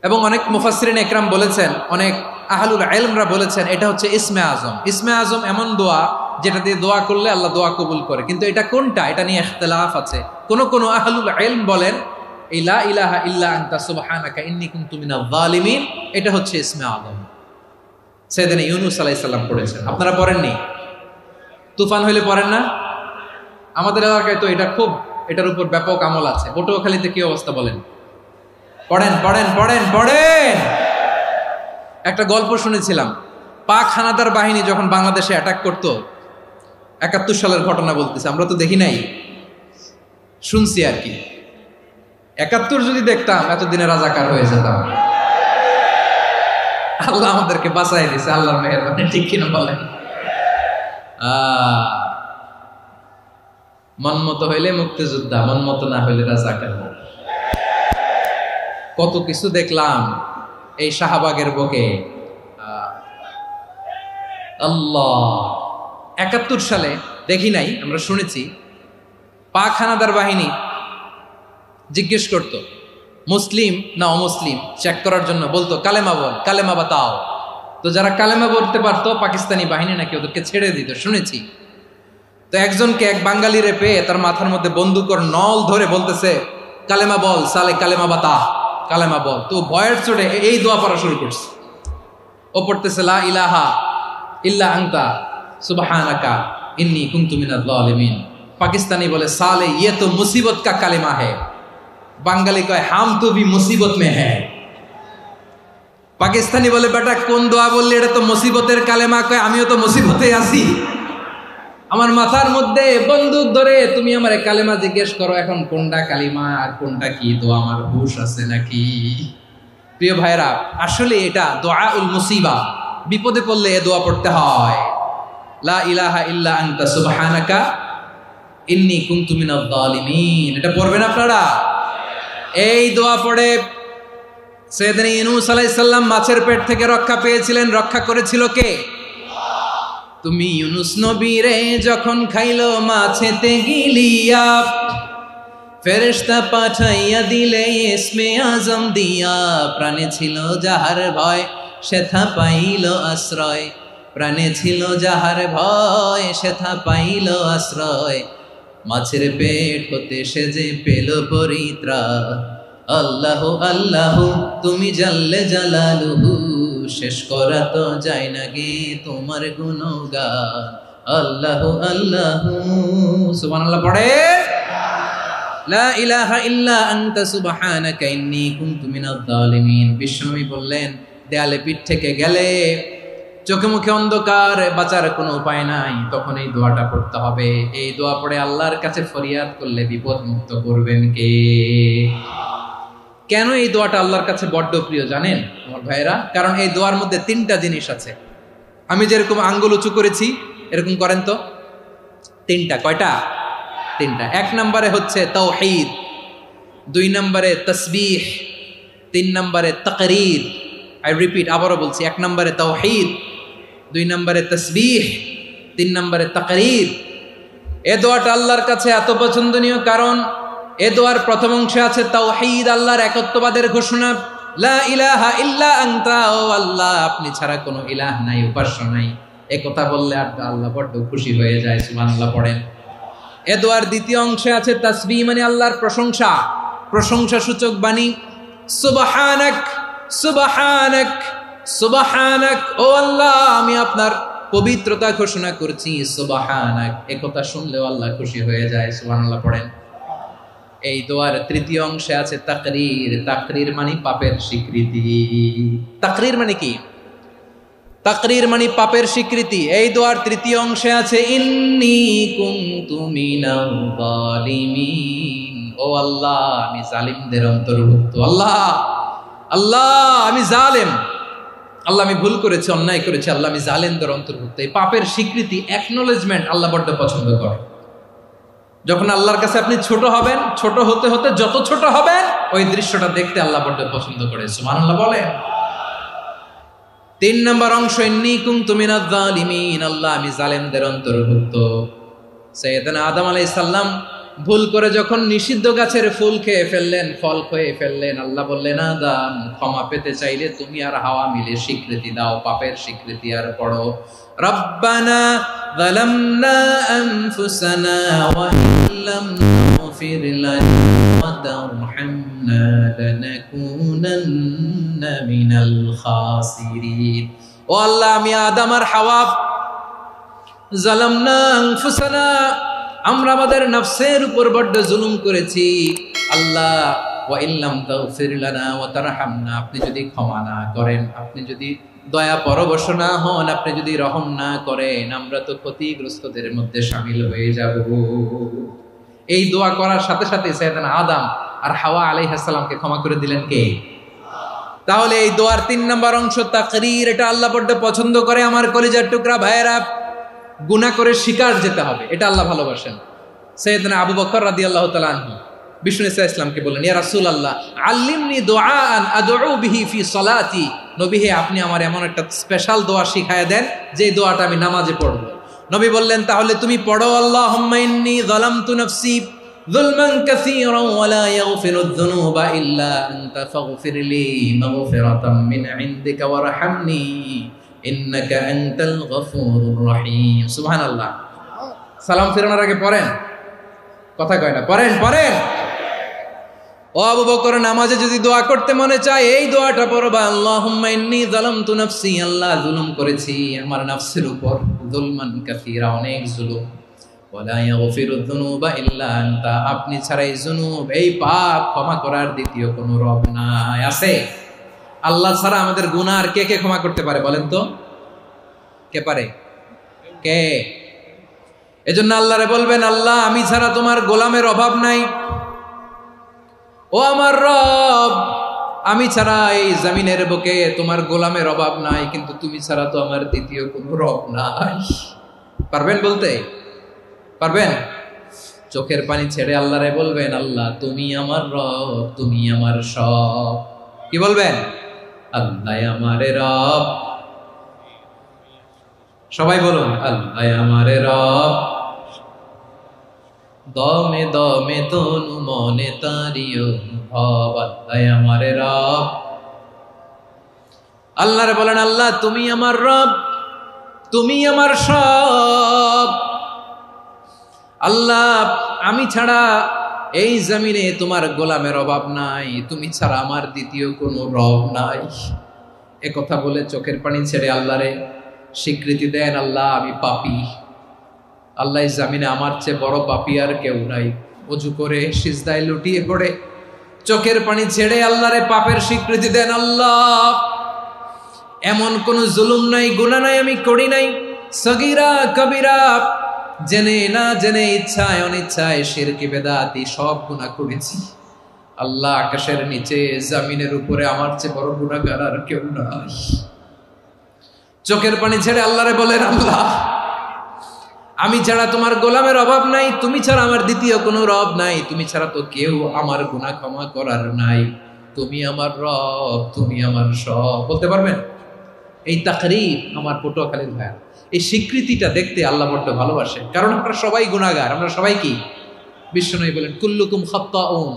এবং অনেক মুফাসসিরিন ইকরাম বলেছেন, অনেক আহলুল ইলমরা বলেছেন এটা হচ্ছে ইসমে আজম। ইসমে আজম এমন দোয়া যেটা দিয়ে দোয়া করলে আল্লাহ দোয়া কবুল করে, কিন্তু এটা কোনটা এটা নিয়ে ইখতিলাফ আছে। কোন কোন আহলুল ইলম বলেন এই লা ইলাহা ইল্লা আনতা সুবহানাকা ইন্নী কুনতু মিনাজ জালিমিন এটা হচ্ছে ইসমে আজম। সাইয়েদনা ইউনূস আলাইহিস সালাম পড়েছেন, আপনারা পড়েননি? তুফান হইলে পড়েন না? আমাদের এলাকায় তো এটা খুব, এটার উপর ব্যাপক আমল আছে। পটুয়াখালীতে কি অবস্থা বলেন? পড়েন পড়েন পড়েন পড়েন। একটা গল্প শুনেছিলাম, পাক হানাদার বাহিনী যখন বাংলাদেশে অ্যাটাক করতো, 71 সালের ঘটনা বলতেছে, আমরা তো দেখি নাই, শুনছি আর কি। 71 যদি দেখতাম এতদিনে রাজাকার হয়ে যেতাম। আল্লাহ আমাদেরকে বাঁচাই দিছে, আল্লাহর মেহেরবানি, ঠিক কিনা বলেন? মন মতো হইলে মুক্তিযোদ্ধা, মন মতো না হইলে রাজাকার। কত কিছু দেখলাম এই শাহবাগের বুকে। আল্লাহ, 71 সালে দেখি নাই, আমরা শুনেছি পাক হানাদার বাহিনী জিজ্ঞেস করত মুসলিম না অমুসলিম চেক করার জন্য, বলতো কালেমা বল, কালেমা বাতাও। তো যারা কালেমা বলতে পারতো পাকিস্তানি বাহিনী নাকি ওদেরকে ছেড়ে দিত, শুনেছি। তো একজনকে, এক বাঙালিরে পেয়ে তার মাথার মধ্যে বন্দুকর নল ধরে বলতেছে কালেমা বল সালে, কালেমা বাতা, কালেমা বল। তো ভয়ের চোটে এই দোয়া পড়া শুরু করছে। ও পড়তেছে লা ইলাহা ইল্লা আনতা সুবহানাকা ইন্নী কুনতু মিনাজ জালিমিন। পাকিস্তানি বলে সালে ये तो मुसीबत का কালেমা है। বাঙালি কয় হাম তো ভি মুসিবত মে হ্যায়। পাকিস্তানি বলে বেটা কোন দোয়া বললি, এটা তো মুসিবতের কালেমা। কয় আমিও তো মুসিবতে আছি, আমার মাথার মধ্যে বন্দুক ধরে তুমি আমার কালেমা জিজ্ঞেস করো, এখন কোনটা কালিমা আর কোনটা কি, তো আমার হুশ আছে নাকি? প্রিয় ভাইরা, আসলে এটা দুআউল মুসিবা, বিপদে পড়লে এ দোয়া পড়তে হয়, লা ইলাহা ইল্লা আনতা সুবহানাকা ইন্নী কুনতু মিনাজ জালিমিন। এটা পড়বেন আপনারা। এই দোয়া পড়ে সাইয়েদনা ইউনূস আলাইহিস সালাম মাছের পেট থেকে রক্ষা পেয়েছিলেন। রক্ষা করেছিল কে? তুমি ইউনূস নবীরে যখন খাইলো মাছেতে গিলিয়া, ফেরেশতা পাঠাইয়া দিলে ইসমে আজম দিয়া। প্রাণে ছিল যাহার ভয় সেথা পাইল আশ্রয়, প্রাণে ছিল যাহার ভয় সেথা পাইল আশ্রয়। মাছের পেট হতে সে যে পেল পরিত্রাণ। আল্লাহ আল্লাহ তুমি জাল্লে জালালুহু, শেষ করা তো যায় না গে তোমার গুণগান। আল্লাহ আল্লাহ সুবহানাল্লাহ পড়ে, লা ইলাহা ইল্লা আনতা সুবহানাকা ইন্নী কুনতু মিনাজ জালিমিন। বিশ্বনবী বললেন, দেয়ালে পিঠ থেকে গেলে, চোখে মুখে অন্ধকার, বাঁচার কোনো উপায় নাই, তখন এই দোয়াটা পড়তে হবে। এই দোয়া পড়ে আল্লাহর কাছে ফরিয়াদ করলে বিপদ মুক্ত করবেন কে? কেন এই দোয়াটা আল্লাহর কাছে বড্ড প্রিয় জানেন আমার ভাইয়েরা? কারণ এই দোয়ার মধ্যে 3টা জিনিস আছে। আমি যেরকম আঙ্গুল উঁচু করেছি এরকম করেন তো। 3টা। কয়টা? 3টা। 1 নম্বরে হচ্ছে তাওহীদ, 2 নম্বরে তাসবিহ, 3 নম্বরে তাকরীর। আই রিপিট, আবারও বলছি, 1 নম্বরে তাওহীদ, 2 নম্বরে তাসবিহ, 3 নম্বরে তাকরীর। এ দোয়াটা আল্লাহর কাছে এত পছন্দনীয় কারণ এ দোয়ার প্রথম অংশে আছে তাওহীদ, আল্লাহর একত্ববাদের ঘোষণা। লা ইলাহা ইল্লা আনতা, ও আল্লাহ আপনি ছাড়া কোনো ইলাহ নাই, উপাস্য নাই। এ কথা বললে আল্লাহ বড় খুশি হয়ে যায়, সুবহানাল্লাহ পড়েন। এ দোয়ার দ্বিতীয় অংশে আছে তাসবিহ, মানে আল্লাহর প্রশংসা, প্রশংসা সূচক বাণী। সুবহানাক সুবহানাক সুবহানাক, ও আল্লাহ আমি আপনার পবিত্রতা ঘোষণা করছি, সুবহানাক। এ কথা শুনলেও আল্লাহ খুশি হয়ে যায়, সুবহানাল্লাহ পড়েন। এই দোয়ার তৃতীয় অংশে আছে তাকরীর, তাকরীর মানে পাপের স্বীকৃতি। তাকরীর মানে কি? তাকরীর মানে পাপের স্বীকৃতি। এই দোয়ার তৃতীয় অংশে আছে ইন্নী কুনতু মিনাল যালিমিন, ও আল্লাহ আমি জালিমদের অন্তর্ভুক্ত। আল্লাহ আল্লাহ আমি জালেম, আল্লাহ আমি ভুল করেছি, অন্যায় করেছি, আল্লাহ আমি জালেমদের অন্তর্ভুক্ত। এই পাপের স্বীকৃতি, অ্যাকনোলেজমেন্ট আল্লাহ বড় পছন্দ করে। যখন আল্লাহর কাছে আপনি ছোট হবেন, ছোট হতে হতে যত ছোট হবেন ওই দৃশ্যটা দেখতে আল্লাহ বড় পছন্দ করে, সুবহানাল্লাহ বলেন। 3 নম্বর অংশ ইন্নী কুনতু মিনাজ জালিমিন, আল্লাহ আমি জালেমদের অন্তর্ভুক্ত। সাইয়েদনা আদম আলাইহিস সালাম ভুল করে যখন নিষিদ্ধ গাছের ফুল খেয়ে ফেললেন, ফল খেয়ে ফেললেন, আল্লাহ বললেন আদম ক্ষমা পেতে চাইলে তুমি আর হাওয়া মিলে স্বীকৃতি দাও, পাপের স্বীকৃতি আর পড়ো রব্বানা যালামনা আনফুসানা ওয়া ইল্লাম তাগফির লানা ওয়া তারহামনা লানাকুনান্না মিনাল খাসিরিন। ও আল্লাহ আমি আদম আর হাওয়া যালামনা আনফুসানা, আমরা আমাদের নফসের উপর বড় জুলুম করেছি। আল্লাহ ওয়া ইল্লাম তাগফির লানা ওয়া তারহামনা, আপনি যদি ক্ষমা না করেন, আপনি যদি দয়া পরবশ না হন, আপনি যদি রহম না করেন, আমরা তো ক্ষতিগ্রস্তদের মধ্যে শামিল হয়ে যাব। এই দোয়া করার সাথে সাথে সাইয়েদনা আদম আর হাওয়া আলাইহিস সালামকে ক্ষমা করে দিলেন কে? তাহলে এই দোয়ার 3 নম্বর অংশ তাকরীর, এটা আল্লাহ বড় পছন্দ করে। আমার কলিজার টুকরা ভাইয়েরা, গুনাহ করে শিকার যেতে হবে, এটা আল্লাহ ভালোবাসেন। সাইয়েদনা আবু বকর রাদিয়াল্লাহু তাআলা আনহু বিষ্ণু ইসা ইসলামকে বললেন, ইয়া রাসূলুল্লাহ আল্লিমনি দুআআন আদউ বিহি ফি সলাতি, নবী হে আপনি আমার এমন একটা স্পেশাল দোয়া শিখায়া দেন যে দোয়াটা আমি নামাজে পড়ব। নবী বললেন তাহলে তুমি পড়ো আল্লাহুম্মা ইন্নী যালামতু নাফসি যুলমান কাসীরান ওয়া লা ইয়াগফিরুয যুনুবা ইল্লা আনতা ফাগফিরলি মাগফিরাতাম মিন ইনদিকা ওয়ারহামনি ইন্নাকা আনতাল গফুরুর রহিম। সুবহানাল্লাহ। সালাম ফিরানোর আগে পড়েন, কথা কয় না, পড়েন পড়েন। ও আবু বকর, নামাজে যদি দোয়া করতে মনে চায় এই দোয়াটা পড়বা, আল্লাহুম্মা ইন্নী যালামতু নাফসি, আল্লাহ জুলুম করেছি আমার নফসের উপর, যুলমান কাসীরা অনেক জুলুম, ওয়া লা ইয়াগফিরুয যুনুবা ইল্লা আনতা, আপনি ছাড়া এই জুনুব, এই পাপ ক্ষমা করার দ্বিতীয় কোনো রব নাই। আছে? আল্লাহ ছাড়া আমাদের গুনাহ আর কে কে ক্ষমা করতে পারে বলেন তো? কে পারে? কে? এজন্য আল্লাহরে বলবেন, আল্লাহ আমি ছাড়া তোমার গোলামের অভাব নাই, ও আমার রব আমি ছাড়া এই জমিনের বুকে তোমার গোলামের অভাব নাই, কিন্তু তুমি ছাড়া তো আমার দ্বিতীয় কোনো রব নাই। পারবেন বলতে? পারবেন? চোখের পানি ছেড়ে আল্লাহরে বলবেন, আল্লাহ তুমি আমার রব, তুমি আমার সব। কি বলবেন? আল্লাহ আমারে রব। সবাই বলুন, আল্লাহ আমারে রব, দমে দমে তনু মনে তারি অনুভব, আল্লাহ আমারে রব। আল্লাহরে বলেন, আল্লাহ তুমি আমার রব, তুমি আমার সব। আল্লাহ আমি ছাড়া এই জমিনে তোমার গোলামের অভাব নাই, তুমি ছাড়া আমার দ্বিতীয় কোনো রব নাই। এ কথা বলে চোখের পানি ছেড়ে আল্লাহরে স্বীকৃতি দেন, আল্লাহ আমি পাপী, আল্লাহ জামিনে আমার চেয়ে বড় পাপী আর কেউ নাই। ওযু করে সিজদায় লুটিয়ে পড়ে চোখের পানি ছেড়ে আল্লাহরে পাপের স্বীকৃতি দেন, আল্লাহ এমন কোন জুলুম নাই, গুনাহ নাই আমি করি নাই, সগীরা কবিরা, জেনে না জেনে, ইচ্ছায় অনিচ্ছায়, শিরকি বেদাতি সব গুনাহ করেছি। আল্লাহ আকাশের নিচে জমিনের উপরে আমার চেয়ে বড় গুনাহগার আর কেউ নাই। চোখের পানি ছেড়ে আল্লাহরে বলেন, আল্লাহ আমি ছাড়া তোমার গোলামের অভাব নাই, তুমি ছাড়া আমার দ্বিতীয় কোনো রব নাই, তুমি ছাড়া তো কেউ আমার গুনাহ ক্ষমা করার নাই, তুমি আমার রব, তুমি আমার সব। বলতে পারবেন? এই তাকরীর আমার পটুয়াখালীর ভাইয়া, এই স্বীকৃতিটা দেখতে আল্লাহ বড্ড ভালোবাসে। কারণ আমরা সবাই গুনাহগার, আমরা সবাই কি? বিশ্বনবী বলেন কুল্লুকুম খাত্তাউন,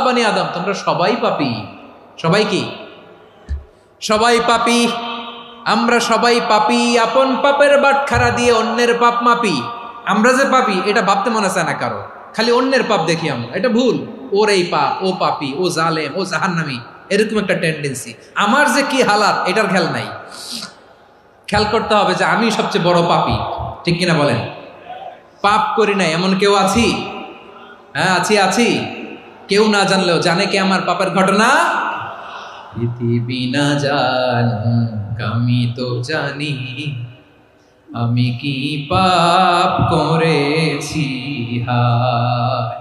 বানি আদম তোমরা সবাই পাপী। সবাই কি? সবাই পাপী। আমরা সবাই পাপী। আপন পাপের বাটখারা দিয়ে অন্যের পাপ মাপি। আমরা যে পাপী এটা ভাবতে মনে চায় না কারো, খালি অন্যের পাপ দেখি আমরা, এটা ভুল। ওর এই পাপ, ও পাপী, ও জালেম, ও জাহান্নামী, এরকম একটা টেন্ডেন্সি। আমার যে কি হালাত এটার খেয়াল নাই। খেয়াল করতে হবে যে আমি সবচেয়ে বড় পাপী, ঠিক কিনা বলেন? পাপ করি নাই এমন কেউ আছি? হ্যাঁ আছি। কেউ না জানলেও জানে কে আমার পাপের ঘটনা? পৃথিবী না জানুক আমি তো জানি, আমি কি পাপ করেছি হায়।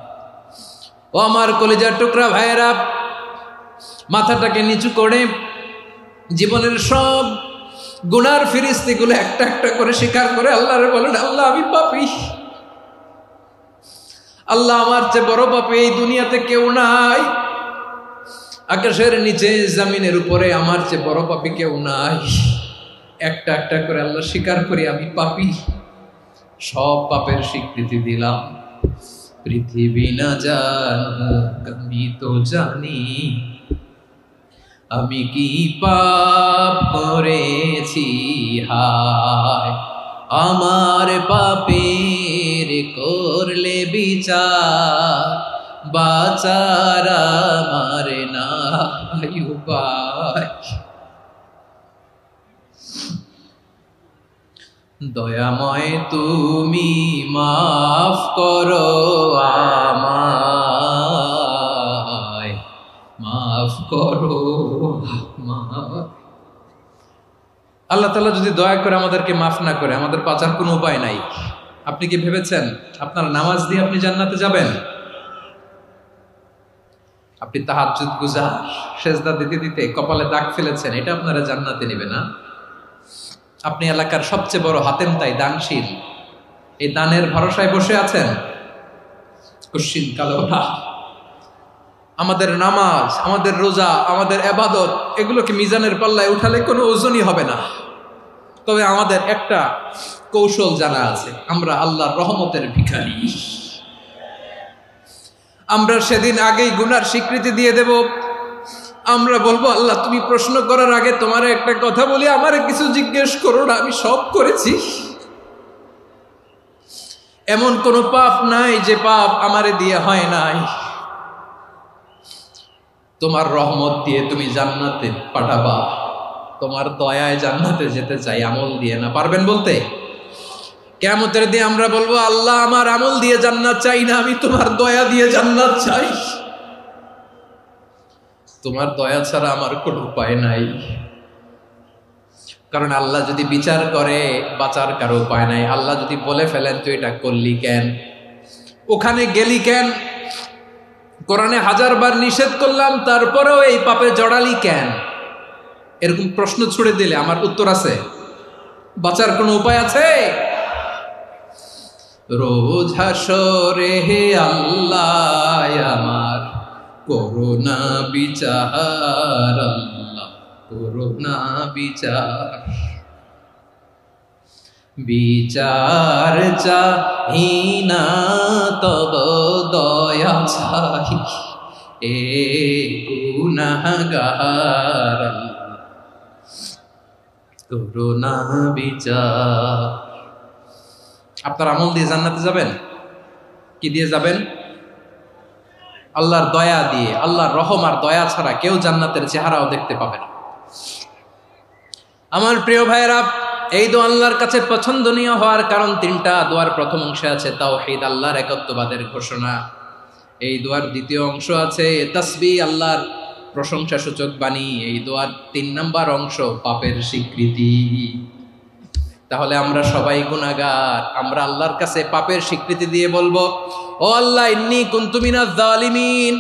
ও আমার কলিজার টুকরা ভাইয়েরা, মাথাটাকে নিচু করে জীবনের সব গুনার ফিরিস্তিগুলো একটা একটা করে স্বীকার করে আল্লাহরে বলেন, আল্লাহ আমি পাপী। আল্লাহ আমার চেয়ে বড় পাপী এই দুনিয়াতে কেউ নাই। আকাশের নিচে জমিনের উপরে আমার চেয়ে বড় পাপী কেউ নাই। একটা একটা করে আল্লাহ স্বীকার করি আমি পাপী। সব পাপের স্বীকৃতি দিলাম। পৃথিবী না জানুক আমি তো জানি, আমি কি পাপ করেছি হায়। আমার পাপের করলে বিচার, বাঁচার আমার নাই উপায়। দয়াময় তুমি মাফ করো আমায়, মাফ করো আমায়। আল্লাহ তাআলা যদি দয়া করে আমাদেরকে মাফ না করে, আমাদের বাঁচার কোনো উপায় নাই। আপনি কি ভেবেছেন আপনার নামাজ দিয়ে আপনি জান্নাতে যাবেন? আপনি তাহাজ্জুদ গুজার, সেজদা দিতে দিতে কপালে দাগ ফেলেছেন, এটা আপনারা জান্নাতে নেবে না? আপনি এলাকার সবচেয়ে বড় হাতেম তাই দানশীল, এই দানের ভরসায় বসে আছেন কুশ্চিন কালো না। আমাদের নামাজ, আমাদের রোজা, আমাদের ইবাদত এগুলোকে মিজানের পাল্লায় উঠালে কোনো ওজনই হবে না। তবে আমাদের একটা কৌশল জানা আছে, আমরা আল্লাহর রহমতের ভিখারি। আমরা সেদিন আগেই গুনার স্বীকৃতি দিয়ে দেব। আমরা বলবো আল্লাহ তুমি প্রশ্ন করার আগে তোমার একটা কথা বলি, আমারে কিছু জিজ্ঞেস করো না, আমি সব করেছি। এমন কোন পাপ নাই যে পাপ আমারে দিয়ে হয় নাই। তোমার রহমত দিয়ে তুমি জান্নাতে পাঠাবা, তোমার দয়ায় জান্নাতে যেতে চাই, আমল দিয়ে না। পারবেন বলতে? কিয়ামতের দিন আমরা বলবো আল্লাহ আমার আমল দিয়ে জান্নাত চাই না, আমি তোমার দয়া দিয়ে জান্নাত চাই। তোমার দয়া ছাড়া আমার কোনো উপায় নাই। কারণ আল্লাহ যদি বিচার করে বাঁচার কারো উপায় নাই। আল্লাহ যদি বলে ফেলেন তুই এটা করলি কেন, ওখানে গেলি কেন, কোরআনে 1000 বার নিষেধ করলাম তারপরেও এই পাপে জড়ালি কেন, এরকম প্রশ্ন ছুড়ে দিলে আমার উত্তর আছে? বাঁচার কোনো উপায় আছে? রোজ হাসরে হে আল্লাহ আমার করুণা বিচার, আল্লাহ করুণা বিচার। বিচার চাহি না তব দয়া চাহি, এ গুনাহগার করুণা বিচার। আপনার আমল দিয়ে জান্নাতে যাবেন? কি দিয়ে যাবেন? আল্লাহর দয়া দিয়ে। আল্লাহর রহম আর দয়া ছাড়া কেউ জান্নাতের চেহারাও দেখতে পাবে না। আমার প্রিয় ভাইয়েরা, এই দোয়া আল্লাহর কাছে পছন্দনীয় হওয়ার কারণ 3টা। দোয়ার প্রথম অংশে আছে তাওহীদ, আল্লাহর একত্ববাদের ঘোষণা। এই দোয়ার দ্বিতীয় অংশ আছে তাসবিহ, আল্লাহর প্রশংসা সূচক বাণী। এই দোয়ার 3 নাম্বার অংশ পাপের স্বীকৃতি। তাহলে আমরা সবাই গুনাহগার। আমরা আল্লাহর কাছে পাপের স্বীকৃতি দিয়ে বলবো, ও আল্লাহ ইন্নী কুনতু মিনাজ জালিমিন,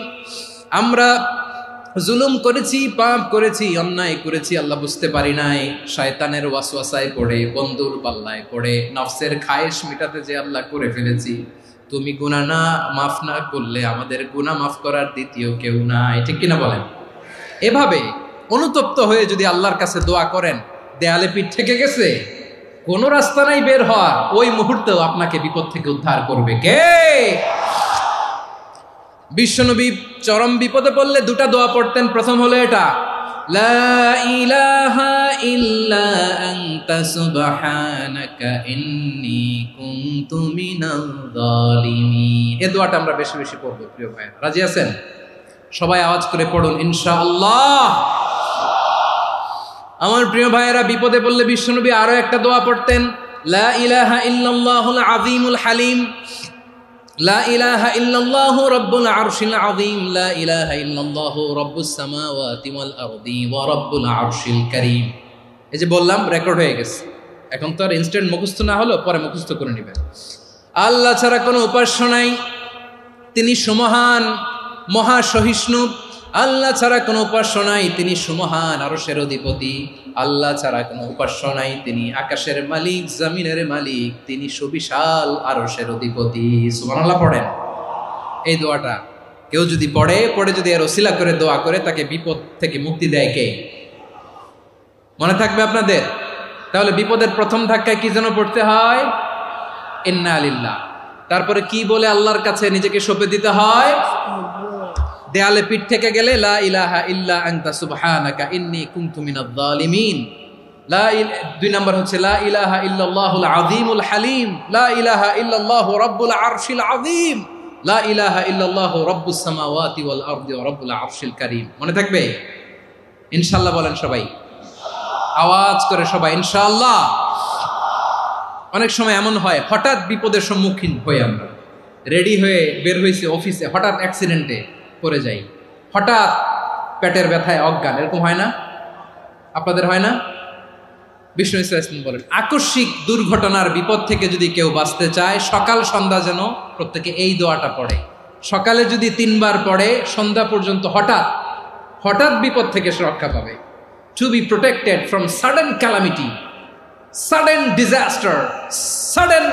আমরা জুলুম করেছি, পাপ করেছি, অন্যায় করেছি, আল্লাহ বুঝতে পারি নাই। শয়তানের ওয়াসওয়াসায় পড়ে, বন্ধুর পাল্লায় পড়ে, নফসের খায়েশ মিটাতে যে আল্লাহ করে ফেলেছি। তুমি গুনাহ না মাফ না করলে আমাদের গুনাহ মাফ করার দ্বিতীয় কেউ নাই, ঠিক কিনা বলেন? এভাবে অনুতপ্ত হয়ে যদি আল্লাহর কাছে দোয়া করেন, দেয়ালে পিঠ থেকে গেছে, কোনো রাস্তা নাই বের হওয়ার, ওই মুহূর্তেও আপনাকে বিপদ থেকে উদ্ধার করবে কে? বিশ্বনবী চরম বিপদে পড়লে দুটা দোয়া পড়তেন। প্রথম হলো এটা, লা ইলাহা ইল্লা আনতা সুবহানাকা ইন্নী কুনতু মিনাল যালিমিন। এই দোয়াটা আমরা বেশি বেশি পড়ব প্রিয় ভাই। রাজি আছেন? সবাই আওয়াজ করে পড়ুন ইনশাআল্লাহ। আমার প্রিয় ভাইয়েরা, বিপদে পড়লে বিশ্বনবী আরো একটা দোয়া পড়তেন, লা ইলাহা ইল্লাল্লাহুল আযীমুল হালিম, লা ইলাহা ইল্লাল্লাহু রাব্বুল আরশিল আযীম, লা ইলাহা ইল্লাল্লাহু রাব্বুস সামাওয়াতি ওয়াল আরদি ওয়া রাব্বুল আরশিল কারীম। এই যে বললাম, রেকর্ড হয়ে গেছে, এখন তো আর ইনস্ট্যান্ট মুখস্থ না হলো, পরে মুখস্থ করে নেবেন। আল্লাহ ছাড়া কোনো উপাস্য নাই, তিনি সুমহান, মহাসহিষ্ণু। আল্লাহ ছাড়া কোনো উপাস্য নাই, তিনি সুমহান, আরশের অধিপতি। আল্লাহ ছাড়া কোনো উপাস্য নাই, তিনি আকাশের মালিক, জমিনের মালিক, তিনি সুবিশাল আরশের অধিপতি। সুবহানাল্লাহ পড়েন। এই দোয়াটা কেউ যদি পড়ে যদি এর ওসিলা করে দোয়া করে, তাকে বিপদ থেকে মুক্তি দেয় কে? মনে থাকবে আপনাদের? তাহলে বিপদের প্রথম ধাক্কায় কি যেন পড়তে হয়? ইন্না লিল্লাহ। তারপরে কি বলে আল্লাহর কাছে নিজেকে সঁপে দিতে হয়? দেয়ালে পিঠ থেকে গেলে লা ইলাহা ইল্লা আনতা সুবহানাকা ইন্নী কুনতু মিনাজ জালিমিন। দুই নাম্বার হচ্ছে লা ইলাহা ইল্লাল্লাহুল আযীমুল হালিম, লা ইলাহা ইল্লাল্লাহু রাব্বুল আরশিল আযীম, লা ইলাহা ইল্লাল্লাহু রাব্বুস সামাওয়াতি ওয়াল আরদি ওয়া রাব্বুল আরশিল কারীম। মনে থাকবে? ইনশাআল্লাহ বলেন সবাই, আওয়াজ করে সবাই ইনশাআল্লাহ। অনেক সময় এমন হয়, হঠাৎ বিপদের সম্মুখীন হই আমরা, রেডি হয়ে বের হয়েছে অফিসে, হঠাৎ অ্যাক্সিডেন্টে পড়ে যাই, হঠাৎ পেটের ব্যথায় অজ্ঞান, এরকম হয় না? আপনাদের হয় না? বিষ্ণু ইসলাম বলেন, আকস্মিক দুর্ঘটনার বিপদ থেকে যদি কেউ বাঁচতে চায়, সকাল সন্ধ্যা যেন প্রত্যেকে এই দোয়াটা পড়ে। সকালে যদি 3 বার পড়ে, সন্ধ্যা পর্যন্ত হঠাৎ বিপদ থেকে সে রক্ষা পাবে। To be protected from sudden calamity, sudden disaster, sudden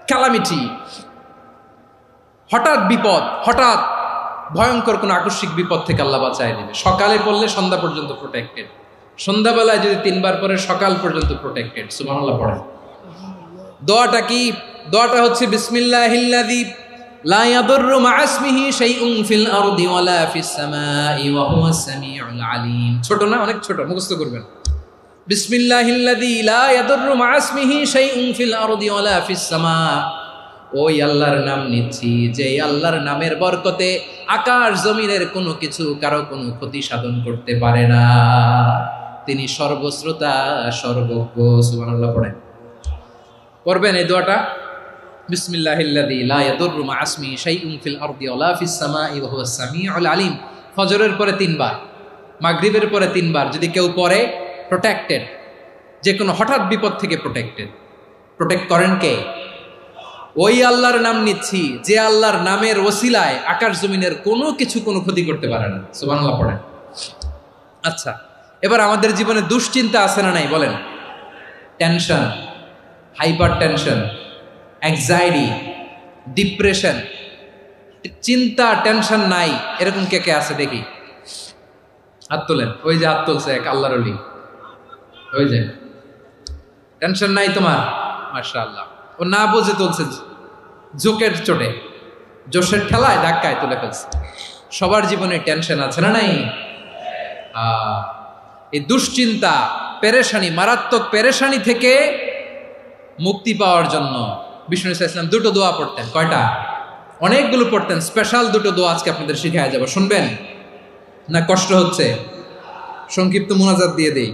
calamity, হঠাৎ বিপদ, হঠাৎ ভয়ঙ্কর কোন আকস্মিক বিপদ থেকে আল্লাহ বাঁচায় দিবে। সকালে পড়লে সন্ধ্যা পর্যন্ত প্রোটেক্টেড, সন্ধ্যাবেলায় যদি 3 বার পরে সকাল পর্যন্ত প্রোটেক্টেড। সুবহানাল্লাহ পড়েন। দোয়াটা কি? দোয়াটা হচ্ছে বিসমিল্লাহিল্লাযী লা ইয়াদুররু মা ইসমিহি শাইউন ফিল আরদি ওয়ালা ফিস সামাই ওয়া হুয়াস সামিউল আলিম। ছোট না? অনেক ছোট, মুখস্থ করবেন। বিসমিল্লাহিল্লাযী লা ইয়াদুররু মা ইসমিহি শাইউন ফিল আরদি ওয়ালা ফিস সামা। ওই আল্লাহর নাম নিচ্ছি, যে আল্লাহর নামের বরকতে আকাশ জমিনের কোনো কিছু কারো কোনো ক্ষতি সাধন করতে পারে না। তিনি সর্বশ্রোতা, সর্বজ্ঞ। সুবহানাল্লাহ পড়েন। পড়বেন এই দোয়াটা, বিসমিল্লাহিল্লাযী লা ইয়াদুররু মা ইসমিহি শাইউন ফিল আরদি ওয়ালা ফিস সামাই ওয়া হুয়াস সামিউল আলিম। ফজরের পরে 3 বার, মাগরিবের পরে 3 বার যদি কেউ পড়ে, প্রোটেক্টেড, যে কোনো হঠাৎ বিপদ থেকে প্রোটেক্টেড। প্রোটেক্ট করেন কে? ওই আল্লাহর নাম নিচ্ছি, যে আল্লাহর নামের ওসিলায় আকাশ জমিনের কোনো কিছু কোনো ক্ষতি করতে পারে না। সুবহানাল্লাহ পড়েন। আচ্ছা, এবার আমাদের জীবনে দুশ্চিন্তা আছে না নাই বলেন? Tension, hyper tension, anxiety, depression, চিন্তা, টেনশন নাই, এরকম কে কে আছে দেখি? হাত তোলেন। ওই যে হাত তুলছে এক আল্লাহর ওলি, ওই যে। টেনশন নাই তোমার? মাশাআল্লাহ। ও না বুঝে তুলছে, জোকের চোটে, জোশের ঠেলায় ধাক্কায় তুলে ফেলছে। সবার জীবনে টেনশন আছে না নাই? এই দুশ্চিন্তা, পেরেশানি, মারাত্মক পেরেশানি থেকে মুক্তি পাওয়ার জন্য বিষ্ণু ইসলাম 2টো দোয়া পড়তেন। কয়টা? অনেকগুলো পড়তেন। স্পেশাল 2টো দোয়া আজকে আপনাদের শিখায় যাব, শুনবেন না? কষ্ট হচ্ছে? সংক্ষিপ্ত মুনাজাত দিয়ে দেই।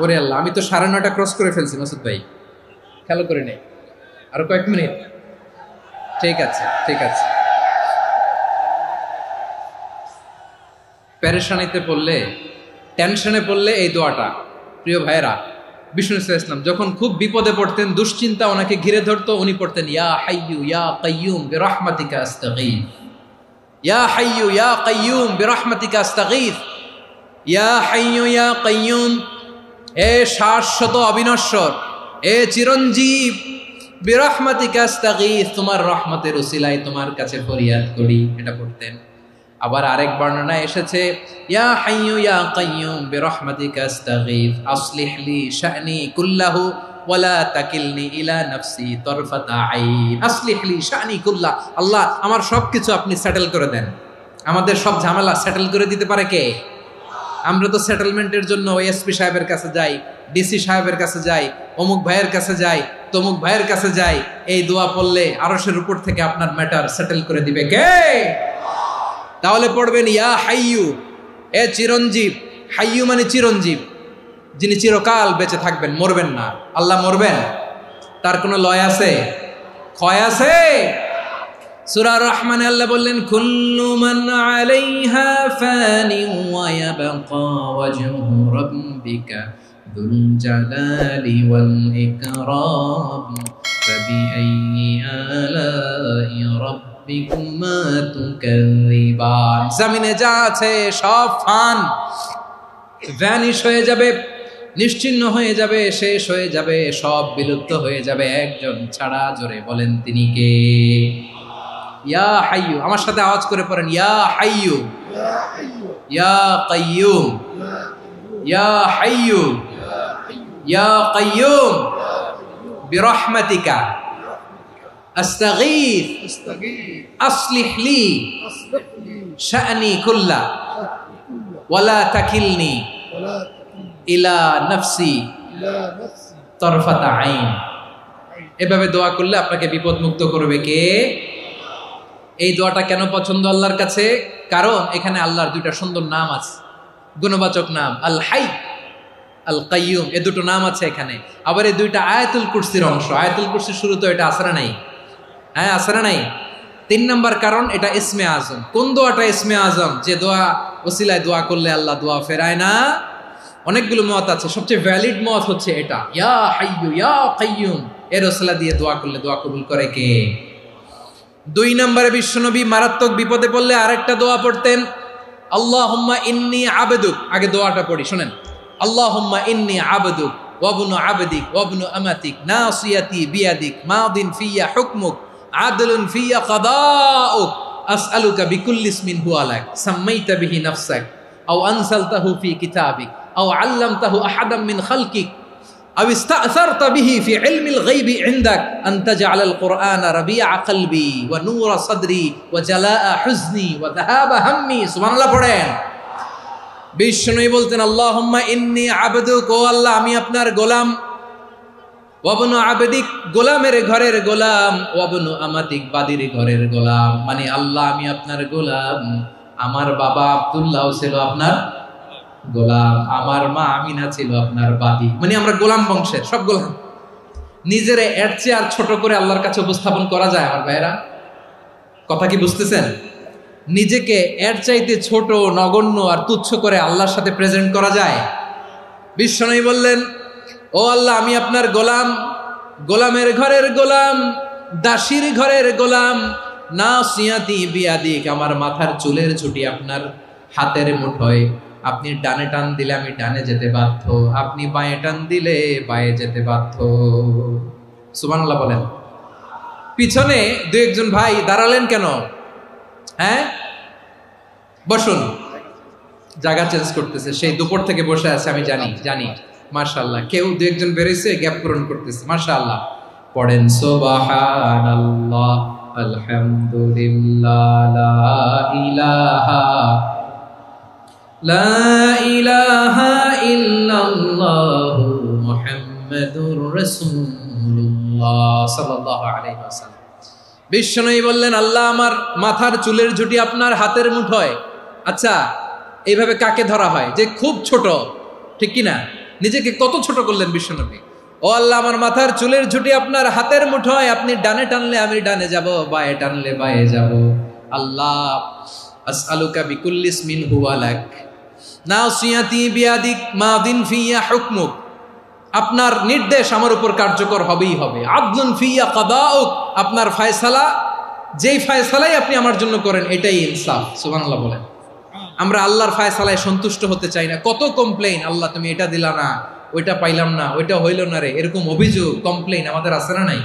ওরে আল্লাহ, আমি তো 9:30 ক্রস করে ফেলছি মাসুদ ভাই, খেয়াল করে নেই। আরো কয়েক মিনিট? ঠিক আছে, ঠিক আছে। পেরেশানিতে পড়লে, টেনশনে পড়লে এই দোয়াটা, প্রিয় ভাইয়েরা, বিষ্ণু ইসলাম যখন খুব বিপদে পড়তেন, দুশ্চিন্তা ওনাকে ঘিরে ধরতো, উনি পড়তেন ইয়া হাইয়ু ইয়া কাইয়ুম বিরহমাতিকা আস্তাগীথ, ইয়া হাইয়ু ইয়া কাইয়ুম বিরহমাতিকা আস্তাগীথ, ইয়া হাইয়ু ইয়া কাইয়ুম, এ শাশ্বত অবিনশ্বর, এ চিরঞ্জীব, বিরহমাতিকা আস্তাগীথ, তোমার রহমতের উসিলায় তোমার কাছে ফরিয়াদ করি। এটা পড়তেন। আবার আরেক বর্ণনায় এসেছে ইয়া হাইয়ু ইয়া কাইয়ুম বিরহমাতিকা আস্তাগীথ আসলিহ লি শা'নি কুল্লাহু ওয়ালা তাকিলনি ইলা নাফসি তরফাতা আইন। আসলিহ লি শা'নি কুল্লাহ, আল্লাহ আমার সবকিছু আপনি সেটেল করে দেন, আমাদের সব ঝামেলা সেটেল করে দিতে পারে কে? আমরা তো সেটেলমেন্টের জন্য এসপি সাহেবের কাছে যাই, ডিসি সাহেবের কাছে যাই, অমুক ভাইয়ের কাছে যাই, তমুক ভাইয়ের কাছে যাই, এই দোয়া পড়লে আরশের উপর থেকে আপনার ম্যাটার সেটেল করে দিবে কে? তাহলে পড়বেন ইয়া হাইয়ু, এ চিরঞ্জীব। হাইয়ু মানে চিরঞ্জীব, যিনি চিরকাল বেঁচে থাকবেন, মরবেন না। আল্লাহ মরবেন? তার কোনো লয় আছে? ক্ষয় আছে? সূরা রহমানে আল্লাহ বললেন কুল্লু মান আলাইহা ফানি ওয়া ইয়াবকা ওয়াজহু রাব্বিকা যুল জালালি ওয়াল ইকরাম ফাবিআইয়ি আলাই রাব্বিকুমা তুকাযিবান। জমিনে যা আছে সব ফান, ভ্যানিশ হয়ে যাবে, নিশ্চিহ্ন হয়ে যাবে, শেষ হয়ে যাবে, সব বিলুপ্ত হয়ে যাবে, একজন ছাড়া। জোরে বলেন তিনি কে? ইয়া হাইয়ু, আমার সাথে আওয়াজ করে পড়েন ইয়া হাইয়ু ইয়া কাইয়ুম ইয়া হাইয়ু ইয়া কাইয়ুম বিরহমাতিকা আস্তাগীথ আসলিহ লি শা'নি কুল্লা ওয়ালা তাকিলনি ইলা নাফসি তরফাতা আইন। এভাবে দোয়া করলে আপনাকে বিপদ মুক্ত করবে কে? এই দোয়াটা কেন পছন্দ আল্লাহর কাছে? কারণ এখানে আল্লাহর দুইটা সুন্দর নাম আছে, গুণবাচক নাম, আল হাই, আল কাইয়ুম, এই দুটো নাম আছে এখানে। আবার এই দুইটা আয়াতুল কুরসির অংশ। আয়াতুল কুরসির শুরু তো এটা আছে না নাই? হ্যাঁ, আছে না নাই? 3 নাম্বার কারণ এটা ইসমে আজম। কোন দোয়াটা ইসমে আজম? যে দোয়া ওসিলায় দোয়া করলে আল্লাহ দোয়া ফেরায় না। অনেকগুলো মত আছে, সবচেয়ে ভ্যালিড মত হচ্ছে এটা, ইয়া হাইয়ু ইয়া কাইয়ুম, এর ওসিলা দিয়ে দোয়া করলে দোয়া কবুল করে কে? 2 নম্বরে বিশ্বনবী মারাত্মক বিপদে পড়লে আরেকটা দোয়া পড়তেন, আল্লাহুম্মা ইন্নী আবদুক। আগে দোয়াটা পড়ি, শুনেন। আল্লাহুম্মা ইন্নী আবদুক ওয়া ইবনু আবদিক ওয়া ইবনু আমাতিক নাসিয়াতি বিয়াদিক মাদিন ফিয়া হুকমুক আদলুন ফিয়া কাদাউক আসআলুকা বিকুল্লি ইসমিন হুয়া লাক সাম্মাইতা বিহি নাফসাক আও আনসালতাহু ফি কিতাবিক আও আল্লামতাহু আহাদাম মিন খালকিক أو استأثرت به في علم الغيب عندك أن تجعل القرآن ربيع قلبي ونور صدري وجلاء حزني وذهاب همي। سبحان الله পড়েন। বিষ্ণুই বলতেন আল্লাহুম্মা ইন্নী আবদুক, ও আল্লাহ আমি আপনার গোলাম, ওয়া ইবনু আবদিক, গোলামের ঘরের গোলাম, ওয়া ইবনু আমাতিক, বাদীর ঘরের গোলাম। মানে আল্লাহ আমি আপনার গোলাম, আমার বাবা আব্দুল্লাহ ছিল আপনার গোলাম, আমার মা আমিনা ছিল আপনার বাদী। মানে আমরা গোলাম বংশের, সব গোলাম। নিজের এর চেয়ে আর ছোট করে আল্লাহর কাছে উপস্থাপন করা যায় আমার ভাইরা? কথা কি বুঝতেছেন? নিজেকে এর চাইতে ছোট, নগণ্য আর তুচ্ছ করে আল্লাহর সাথে প্রেজেন্ট করা যায়? বিশ্বনবী বললেন, ও আল্লাহ আমি আপনার গোলাম, গোলামের ঘরের গোলাম, দাসীর ঘরের গোলাম, নাসিয়াতি বিয়াদিক, আমার মাথার চুলের ঝুঁটি আপনার হাতের মুঠোয়। আপনি ডানে টান দিলে আমি ডানে যেতে বাধ্য, আপনি বাঁয়ে টান দিলে বাঁয়ে যেতে বাধ্য। সুবহানাল্লাহ বলেন। পিছনে 2-1 ভাই দাঁড়ালেন কেন? হ্যাঁ, বসুন। জায়গা চেঞ্জ করতেছে, সেই দুপুর থেকে বসে আছে, আমি জানি। মাশাআল্লাহ, কেউ 2-1 বেরিয়েছে, গ্যাপ পূরণ করতেছে। মাশাআল্লাহ। পড়েন সুবহানাল্লাহ আলহামদুলিল্লাহ লা ইলাহা ইল্লাল্লাহু মুহাম্মাদুর রাসূলুল্লাহ সাল্লাল্লাহু আলাইহি ওয়াসাল্লাম। বিশ্বনবী বললেন, আল্লাহ আমার মাথার চুলের ঝুঁটি আপনার হাতের মুঠোয়। আচ্ছা, এইভাবে কাকে ধরা হয়? যে খুব ছোট, ঠিক কি না? নিজেকে কত ছোট করলেন বিশ্বনবী। ও আল্লাহ আমার মাথার চুলের ঝুঁটি আপনার হাতের মুঠোয়, আপনি ডানে টানলে আমি ডানে যাব, বাঁয়ে টানলে বাঁয়ে যাব। আল্লাহ আসআলুকা বিকুল্লি ইসমিন হুয়া লাক নাসিয়াতি বিয়াদিক মাদিন ফিয়া হুকমুক, আপনার নির্দেশ আমার উপর কার্যকর হবেই হবে। আদলুন ফিয়া কাদাউক, আপনার ফয়সালা, যেই ফয়সালাই আপনি আমার জন্য করেন এটাই ইনসাফ। সুবহানাল্লাহ বলেন। আমরা আল্লাহর ফয়সালায় সন্তুষ্ট হতে চাই না। কত কমপ্লেইন, আল্লাহ তুমি এটা দিলা না, ওইটা পাইলাম না, ওইটা হইল না রে, এরকম অভিযোগ, কমপ্লেইন আমাদের আছে না নাই?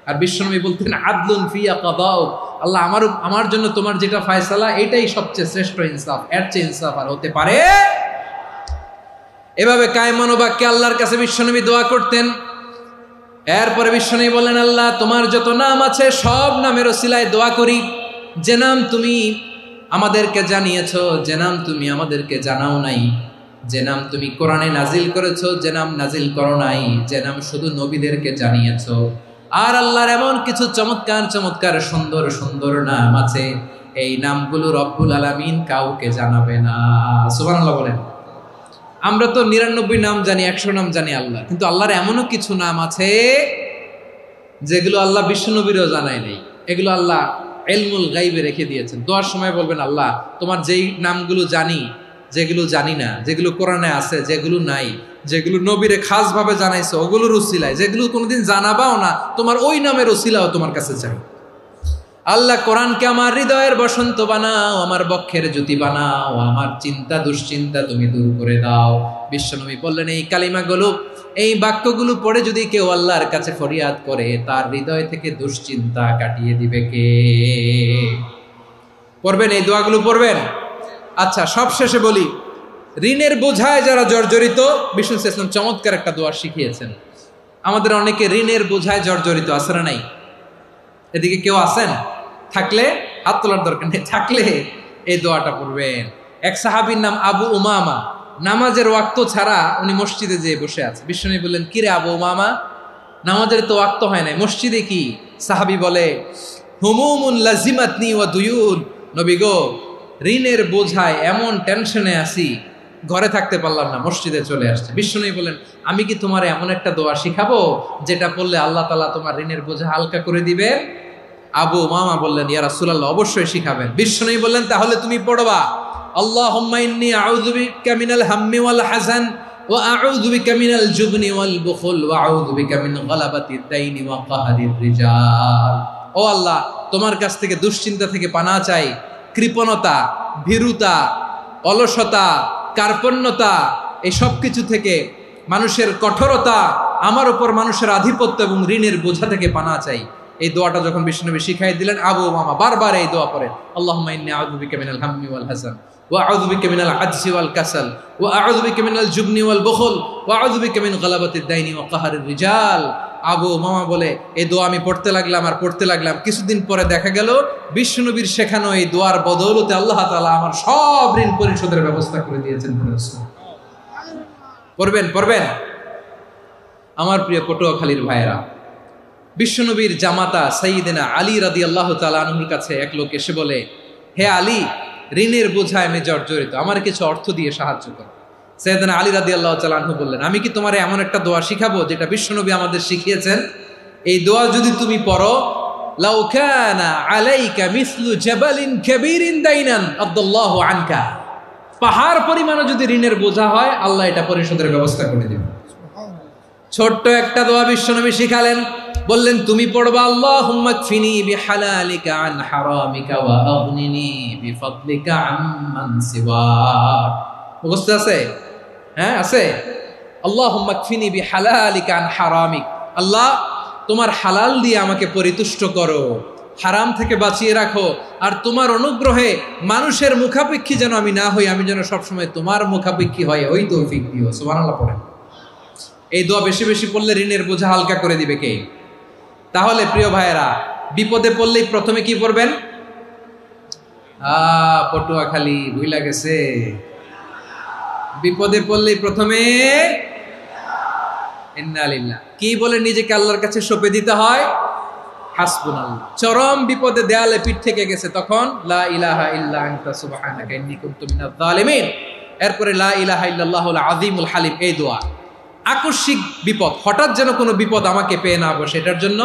আর বিশ্বনবী বলতেন আদলুন ফিয়া কাদাউক, আল্লাহ আমার জন্য তোমার যেটা ফয়সালা এটাই সবচেয়ে শ্রেষ্ঠ ইনসাফ, এর চেয়ে ইনসাফ আর হতে পারে। এভাবে কায়মান বাক্যে আল্লাহর কাছে বিশ্বনবী দোয়া করতেন। এরপরে বিশ্বনবী বললেন, আল্লাহ তোমার যত নাম আছে সব নামের ওসিলায় দোয়া করি, যে নাম তুমি আমাদেরকে জানিয়েছো, যে নাম তুমি আমাদেরকে জানাও নাই, যে নাম তুমি কোরআনে নাজিল করেছো, যে নাম নাজিল করো নাই, যে নাম শুধু নবীদেরকে জানিয়েছো। আর আল্লাহর এমন কিছু চমৎকার চমৎকার সুন্দর সুন্দর নাম আছে, এই নামগুলো রব্বুল আলামিন কাউকে জানাবে না। সুবহানাল্লাহ বলেন। আমরা তো 99 নাম জানি, 100 নাম জানি আল্লাহ, কিন্তু আল্লাহর এমনও কিছু নাম আছে যেগুলো আল্লাহ বিশ্বনবীরও জানায় নেই। এগুলো আল্লাহ ইলমুল গায়বে রেখে দিয়েছেন। দোয়ার সময় বলবেন, আল্লাহ তোমার যেই নামগুলো জানি, যেগুলো জানি না, যেগুলো কোরআনে আছে, যেগুলো নাই, যেগুলো নবীরে খাস ভাবে জানাইছো ওগুলোর উসিলায়, যেগুলো কোনোদিন জানাবাও না তোমার ওই নামের উসিলাও তোমার কাছে চাই। আল্লাহ কোরআনকে আমার হৃদয়ের বসন্ত বানাও, আমার বক্ষের জ্যোতি বানাও, আমার চিন্তা দুশ্চিন্তা তুমি দূর করে দাও। বিশ্বনবী বললেন, এই কালিমাগুলো, এই বাক্যগুলো পড়ে যদি কেউ আল্লাহর কাছে ফরিয়াদ করে, তার হৃদয় থেকে দুশ্চিন্তা কাটিয়ে দিবে কে? পড়বেন, এই দোয়াগুলো পড়বেন। আচ্ছা, সব শেষে বলি, ঋণের বোঝায় যারা জর্জরিত, বিষ্ণু ইসলাম চমৎকার একটা দোয়া শিখিয়েছেন। আমাদের অনেকে ঋণের বোঝায় জর্জরিত, আছে না নাই? এদিকে কেউ আছেন? থাকলে হাত তোলার দরকার নেই, থাকলে এই দোয়াটা পড়বেন। এক সাহাবীর নাম আবু উমামা, নামাজের ওয়াক্ত ছাড়া উনি মসজিদে যেয়ে বসে আছে। বিশ্বনবী বললেন, কি রে আবু উমামা, নামাজের তো ওয়াক্ত হয় নাই, মসজিদে কি? সাহাবী বলে, হুমুমুন লাজিমাতনি ওয়া দুয়ুন, নবী গো ঋণের বোঝায় এমন টেনশনে আছি, ঘরে থাকতে পারলাম না, মসজিদে চলে আসছে। বিশ্বনবী বলেন, আমি কি তোমার এমন একটা দোয়া শিখাবো যেটা পড়লে আল্লাহ তাআলা তোমার ঋণের বোঝা হালকা করে দিবে? আবু উমামা বললেন, ইয়া রাসূলুল্লাহ, অবশ্যই শিখাবেন। বিশ্বনবী বললেন, তাহলে তুমি পড়বা, আল্লাহুম্মা ইন্নী আউযু বিকা মিনাল হাম্মি ওয়াল হাযান ওয়া আউযু বিকা মিনাল জুবনি ওয়াল বুখল ওয়া আউযু বিকা মিন গালাবাতিদ দাইনি ওয়া কাহরির রিজাল। ও আল্লাহ, তোমার কাছ থেকে দুশ্চিন্তা থেকে পানাহ চাই, কৃপণতা, ভীরুতা, অলসতা, কার্পণ্যতা, এই সব কিছু থেকে, মানুষের কঠোরতা, আমার উপর মানুষের আধিপত্য এবং ঋণের বোঝা থেকে পানাহ চাই। এই দোয়াটা যখন বিশ্বনবী শিখাই দিলেন, আবু উমামা বারবার এই দোয়া পড়েন, আল্লাহুম্মা ইন্নী আউযু বিকা মিনাল হাম্মি ওয়াল হাযান ওয়া আউযু বিকা মিনাল আজজি ওয়াল কাসাল ওয়া আউযু বিকা মিনাল জুবনি ওয়াল বুখল ওয়া আউযু বিকা মিন গালাবাতিদ দাইনি ওয়া কাহরির রিজাল। আবু উমামা বলে, এই দোয়া আমি পড়তে লাগলাম আর পড়তে লাগলাম, কিছুদিন পরে দেখা গেল বিশ্বনবীর শেখানো এই দোয়ার বদৌলতে আল্লাহ তাআলা আমার সব ঋণ পরিশোধের ব্যবস্থা করে দিয়েছেন। পড়বেন পড়বেন। আমার প্রিয় পটুয়াখালীর ভাইয়েরা, বিশ্বনবীর জামাতা সাইয়্যিদিনা আলী রাদিয়াল্লাহু তাআলা আনহুর কাছে এক লোক এসে বলে, হে আলী, ঋণের বোঝায় আমি জর্জরিত, আমার কিছু অর্থ দিয়ে সাহায্য করো। সাইয়্যিদিনা আলী রাদিয়াল্লাহু তাআলা আনহু বললেন, আমি কি তোমারে এমন একটা দোয়া শিখাবো যেটা বিশ্বনবী আমাদের শিখিয়েছেন? এই দোয়া যদি তুমি পড়ো, লাউ কানা আলাইকা মিসলু জাবালিন কাবীরিন দাইনান আদাল্লাহু আনকা, পাহাড় পরিমাণও যদি ঋণের বোঝা হয়, আল্লাহ এটা পরিশোধের ব্যবস্থা করে দিবেন। ছোট্ট একটা দোয়া বিশ্বনবী শিখালেন, বললেন তুমি পড়বা, আল্লাহুম্মা কফিনি বিহালালিকা আন হারামিকা ওয়া আগনিনি বিফাদলিকা আম্মান সিওয়াক। মুখস্থ আছে? হ্যাঁ আছে। আল্লাহুম্মা কফিনি বিহালালিকা আন হারামিক, আল্লাহ তোমার হালাল দিয়ে আমাকে পরিতুষ্ট করো, হারাম থেকে বাঁচিয়ে রাখো, আর তোমার অনুগ্রহে মানুষের মুখাপেক্ষী যেন আমি না হই, আমি যেন সবসময় তোমার মুখাপেক্ষী হয়, ওই তৌফিক দিও। সুবহানাল্লাহ পড়েন। এই দোয়া বেশি বেশি পড়লে ঋণের বোঝা হালকা করে দিবে কে? তাহলে প্রিয় ভাইয়েরা, বিপদে পড়লেই প্রথমে কি পড়বেন? পটুয়াখালী ভুইলা গেছে। বিপদে পড়লেই প্রথমে ইন্না লিল্লাহ কি বলে নিজেকে আল্লাহর কাছে সঁপে দিতে হয়? হাসবুনাল্লাহ। চরম বিপদে দেয়ালে পিঠ থেকে গেছে, তখন লা ইলাহা ইল্লা আনতা সুবহানাকা ইন্নী কুনতু মিনাজ জালিমিন। এরপরে লা ইলাহা ইল্লাল্লাহুল আযীমুল হালিম, এই দোয়া। আকস্মিক বিপদ, হঠাৎ যেন কোনো বিপদ আমাকে পেয়ে না বসে, এটার জন্য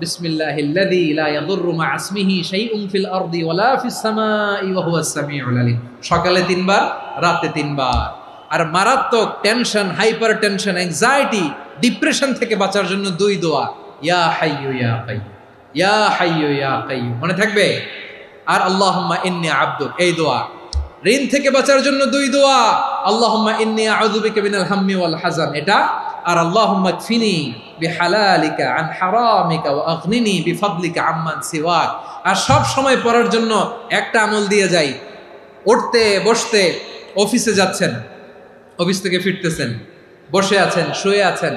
বিসমিল্লাহিল্লাযী লা ইয়াদুররু মা ইসমিহি শাইউন ফিল আরদি ওয়ালা ফিস সামাই ওয়া হুয়াস সামিউল আলিম। সকালে 3 বার, রাতে 3 বার। আর মারাত্মক tension, hyper tension, anxiety, depression থেকে বাঁচার জন্য 2 দোয়া, ইয়া হাইয়্যু ইয়া কাইয়্যুম, ইয়া হাইয়্যু ইয়া কাইয়্যুম, মনে থাকবে? আর আল্লাহুম্মা ইন্নী আবদুক, এই দোয়া। ঋণ থেকে বাঁচার জন্য 2 দোয়া, আল্লাহুম্মা ইন্নী আউযু বিকা মিনাল হাম্মি ওয়াল হাযান, এটা আর আল্লাহুম্মা কফিনি বিহালালিকা আন হারামিকা ওয়া আগনিনি বিফাদলিকা আম্মান সিওয়াক। আর সব সময় পড়ার জন্য একটা আমল দিয়ে যাই, উঠতে বসতে, অফিসে যাচ্ছেন, অফিস থেকে ফিরতেছেন, বসে আছেন, শুয়ে আছেন,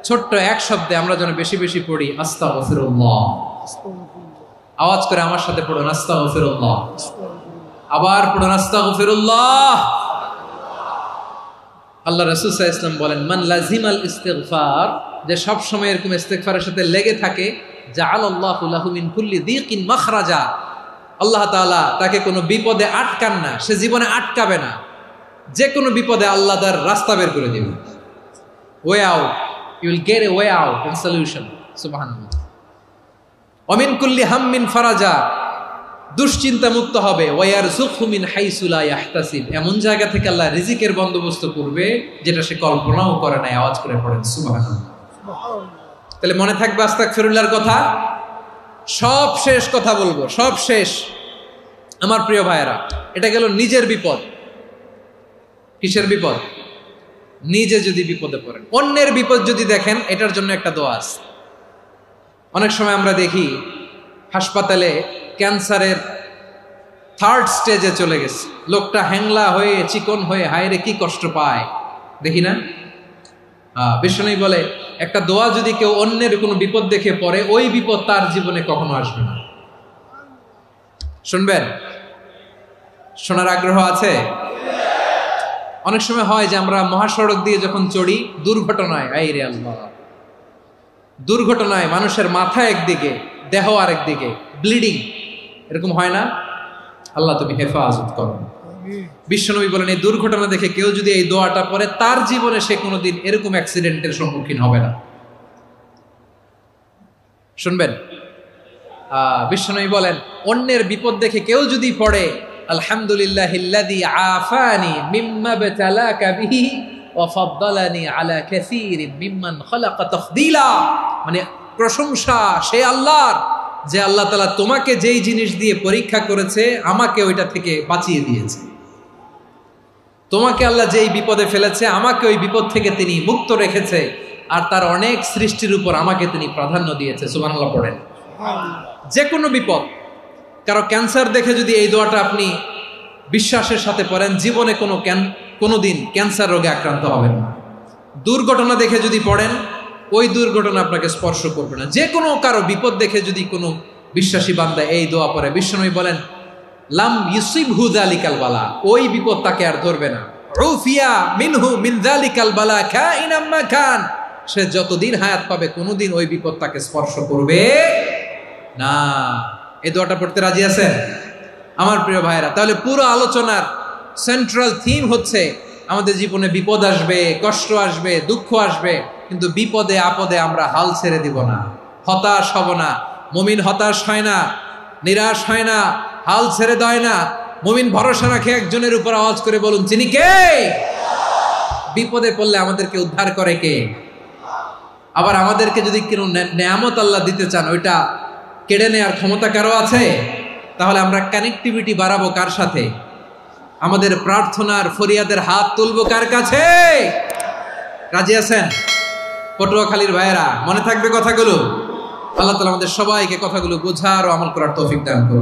ছোট্ট এক শব্দে আমরা যেন বেশি বেশি পড়ি আস্তাগফিরুল্লাহ। আওয়াজ করে আমার সাথে পড়ুন আস্তাগফিরুল্লাহ, আবার পড়ুন আস্তাগফিরুল্লাহ। আল্লাহ রাসূল সাল্লাল্লাহু আলাইহি ওয়াসাল্লাম বলেন, মান লাজিমাল ইস্তিগফার, যে সব সময় এরকম ইস্তিগফারের সাথে লেগে থাকে, জাআলাল্লাহু লাহু মিন কুল্লি যিকিন মাখরাজা, আল্লাহ তাআলা তাকে কোনো বিপদে আটকান না, সে জীবনে আটকাবে না, যে কোনো বিপদে আল্লাহ তার রাস্তা বের করে দিবেন। Way out, you will get a way out and solution. সুবহানাল্লাহ। ওয়া মিন কুল্লি হাম্মিন ফারাজা, দুশ্চিন্তা মুক্ত হবে। ওয়ারযুকহু মিন হাইসু লা ইয়াহতাসিব, এমন জায়গা থেকে আল্লাহ রিজিকের বন্দোবস্ত করবে যেটা সে কল্পনাও করে নাই। আওয়াজ করে পড়েন সুবহানাল্লাহ। তাহলে মনে থাকবে আস্তাগফিরুল্লাহর কথা। সব শেষ কথা বলবো, সব শেষ আমার প্রিয় ভাইয়েরা। এটা গেল নিজের বিপদ। কিসের বিপদ? নিজে যদি বিপদে পড়েন। অন্যের বিপদ যদি দেখেন, এটার জন্য একটা দোয়া আছে। অনেক সময় আমরা দেখি হাসপাতালে ক্যান্সারের 3rd স্টেজে চলে গেছে, লোকটা হ্যাংলা হয়ে চিকন হয়ে হায়রে কি কষ্ট পায়, দেখি না? বিষ্ণু বলে একটা দোয়া যদি কেউ অন্যের কোনো বিপদ দেখে পড়ে, ওই বিপদ তার জীবনে কখনো আসবে না। শুনবেন? শোনার আগ্রহ আছে? অনেক সময় হয় যে আমরা মহাসড়ক দিয়ে যখন চড়ি, দুর্ঘটনায়, আইরে আল্লাহ, দুর্ঘটনায় মানুষের মাথা একদিকে, দেহ আরেকদিকে, ব্লিডিং, এরকম হয় না? আল্লাহ তুমি হেফাজত করো। বিশ্বনবী বলেন, এই দুর্ঘটনা দেখে কেউ যদি এই দোয়াটা পড়ে, তার জীবনে সে কোনোদিন এরকম অ্যাক্সিডেন্টের সম্মুখীন হবে না। শুনবেন? বিশ্বনবী বলেন, অন্যের বিপদ দেখে কেউ যদি পড়ে, আলহামদুলিল্লাহিল্লাযী আফানি মিম্মা বতালাকা বিহি ওয়া ফাদ্দালানি আলা কাসীরিন মিম্মান খালাকা তাফদীলা, মানে প্রশংসা সে আল্লাহর, যে আল্লাহ তাআলা তোমাকে যেই জিনিস দিয়ে পরীক্ষা করেছে, আমাকে ওইটা থেকে বাঁচিয়ে দিয়েছে। তোমাকে আল্লাহ যেই বিপদে ফেলেছে, আমাকে ওই বিপদ থেকে তিনি মুক্ত রেখেছে, আর তার অনেক সৃষ্টির উপর আমাকে তিনি প্রাধান্য দিয়েছে। সুবহানাল্লাহ পড়েন। যে কোনো বিপদ, কারো ক্যান্সার দেখে যদি এই দোয়াটা আপনি বিশ্বাসের সাথে পড়েন, জীবনে কোনোদিন ক্যান্সার রোগে আক্রান্ত হবেন না। দুর্ঘটনা দেখে যদি পড়েন, ওই দুর্ঘটনা আপনাকে স্পর্শ করবে না। যে কোনো কারো বিপদ দেখে যদি কোনো বিশ্বাসী বান্দা এই দোয়া পড়ে, বিশ্বনবী বলেন, লাম ইউসিবহু যালিকাল বালা, ওই বিপদ তাকে আর ধরবে না। উফিয়া মিনহু মিন যালিকাল বালা কাইনাম মা কান, সে যতদিন হায়াত পাবে কোনোদিন ওই বিপদ তাকে স্পর্শ করবে না। এই দোয়াটা পড়তে রাজি আছেন আমার প্রিয় ভাইরা? তাহলে পুরো আলোচনার সেন্ট্রাল থিম হচ্ছে, আমাদের জীবনে বিপদ আসবে, কষ্ট আসবে, দুঃখ আসবে, কিন্তু বিপদে আপদে আমরা হাল ছেড়ে দিব না, হতাশ হব না। মুমিন হতাশ হয় না, নিরাশ হয় না, হাল ছেড়ে দেয় না। মুমিন ভরসা রাখে একজনের উপর। আওয়াজ করে বলুন, যিনি কে? বিপদে পড়লে আমাদেরকে উদ্ধার করে কে? আবার আমাদেরকে যদি কোনো নেয়ামত আল্লাহ দিতে চান, ওইটা কেড়ে নেওয়ার ক্ষমতা কারো আছে? তাহলে আমরা কানেক্টিভিটি বাড়াবো কার সাথে? আমাদের প্রার্থনার ফরিয়াদের হাত তুলবো কার কাছে? রাজি আছেন? পটুয়াখালীর ভাইয়েরা, মনে থাকবে কথাগুলো? আল্লাহ তাআলা আমাদের সবাইকে কথাগুলো বোঝার ও আমল করার তৌফিক দান করুন।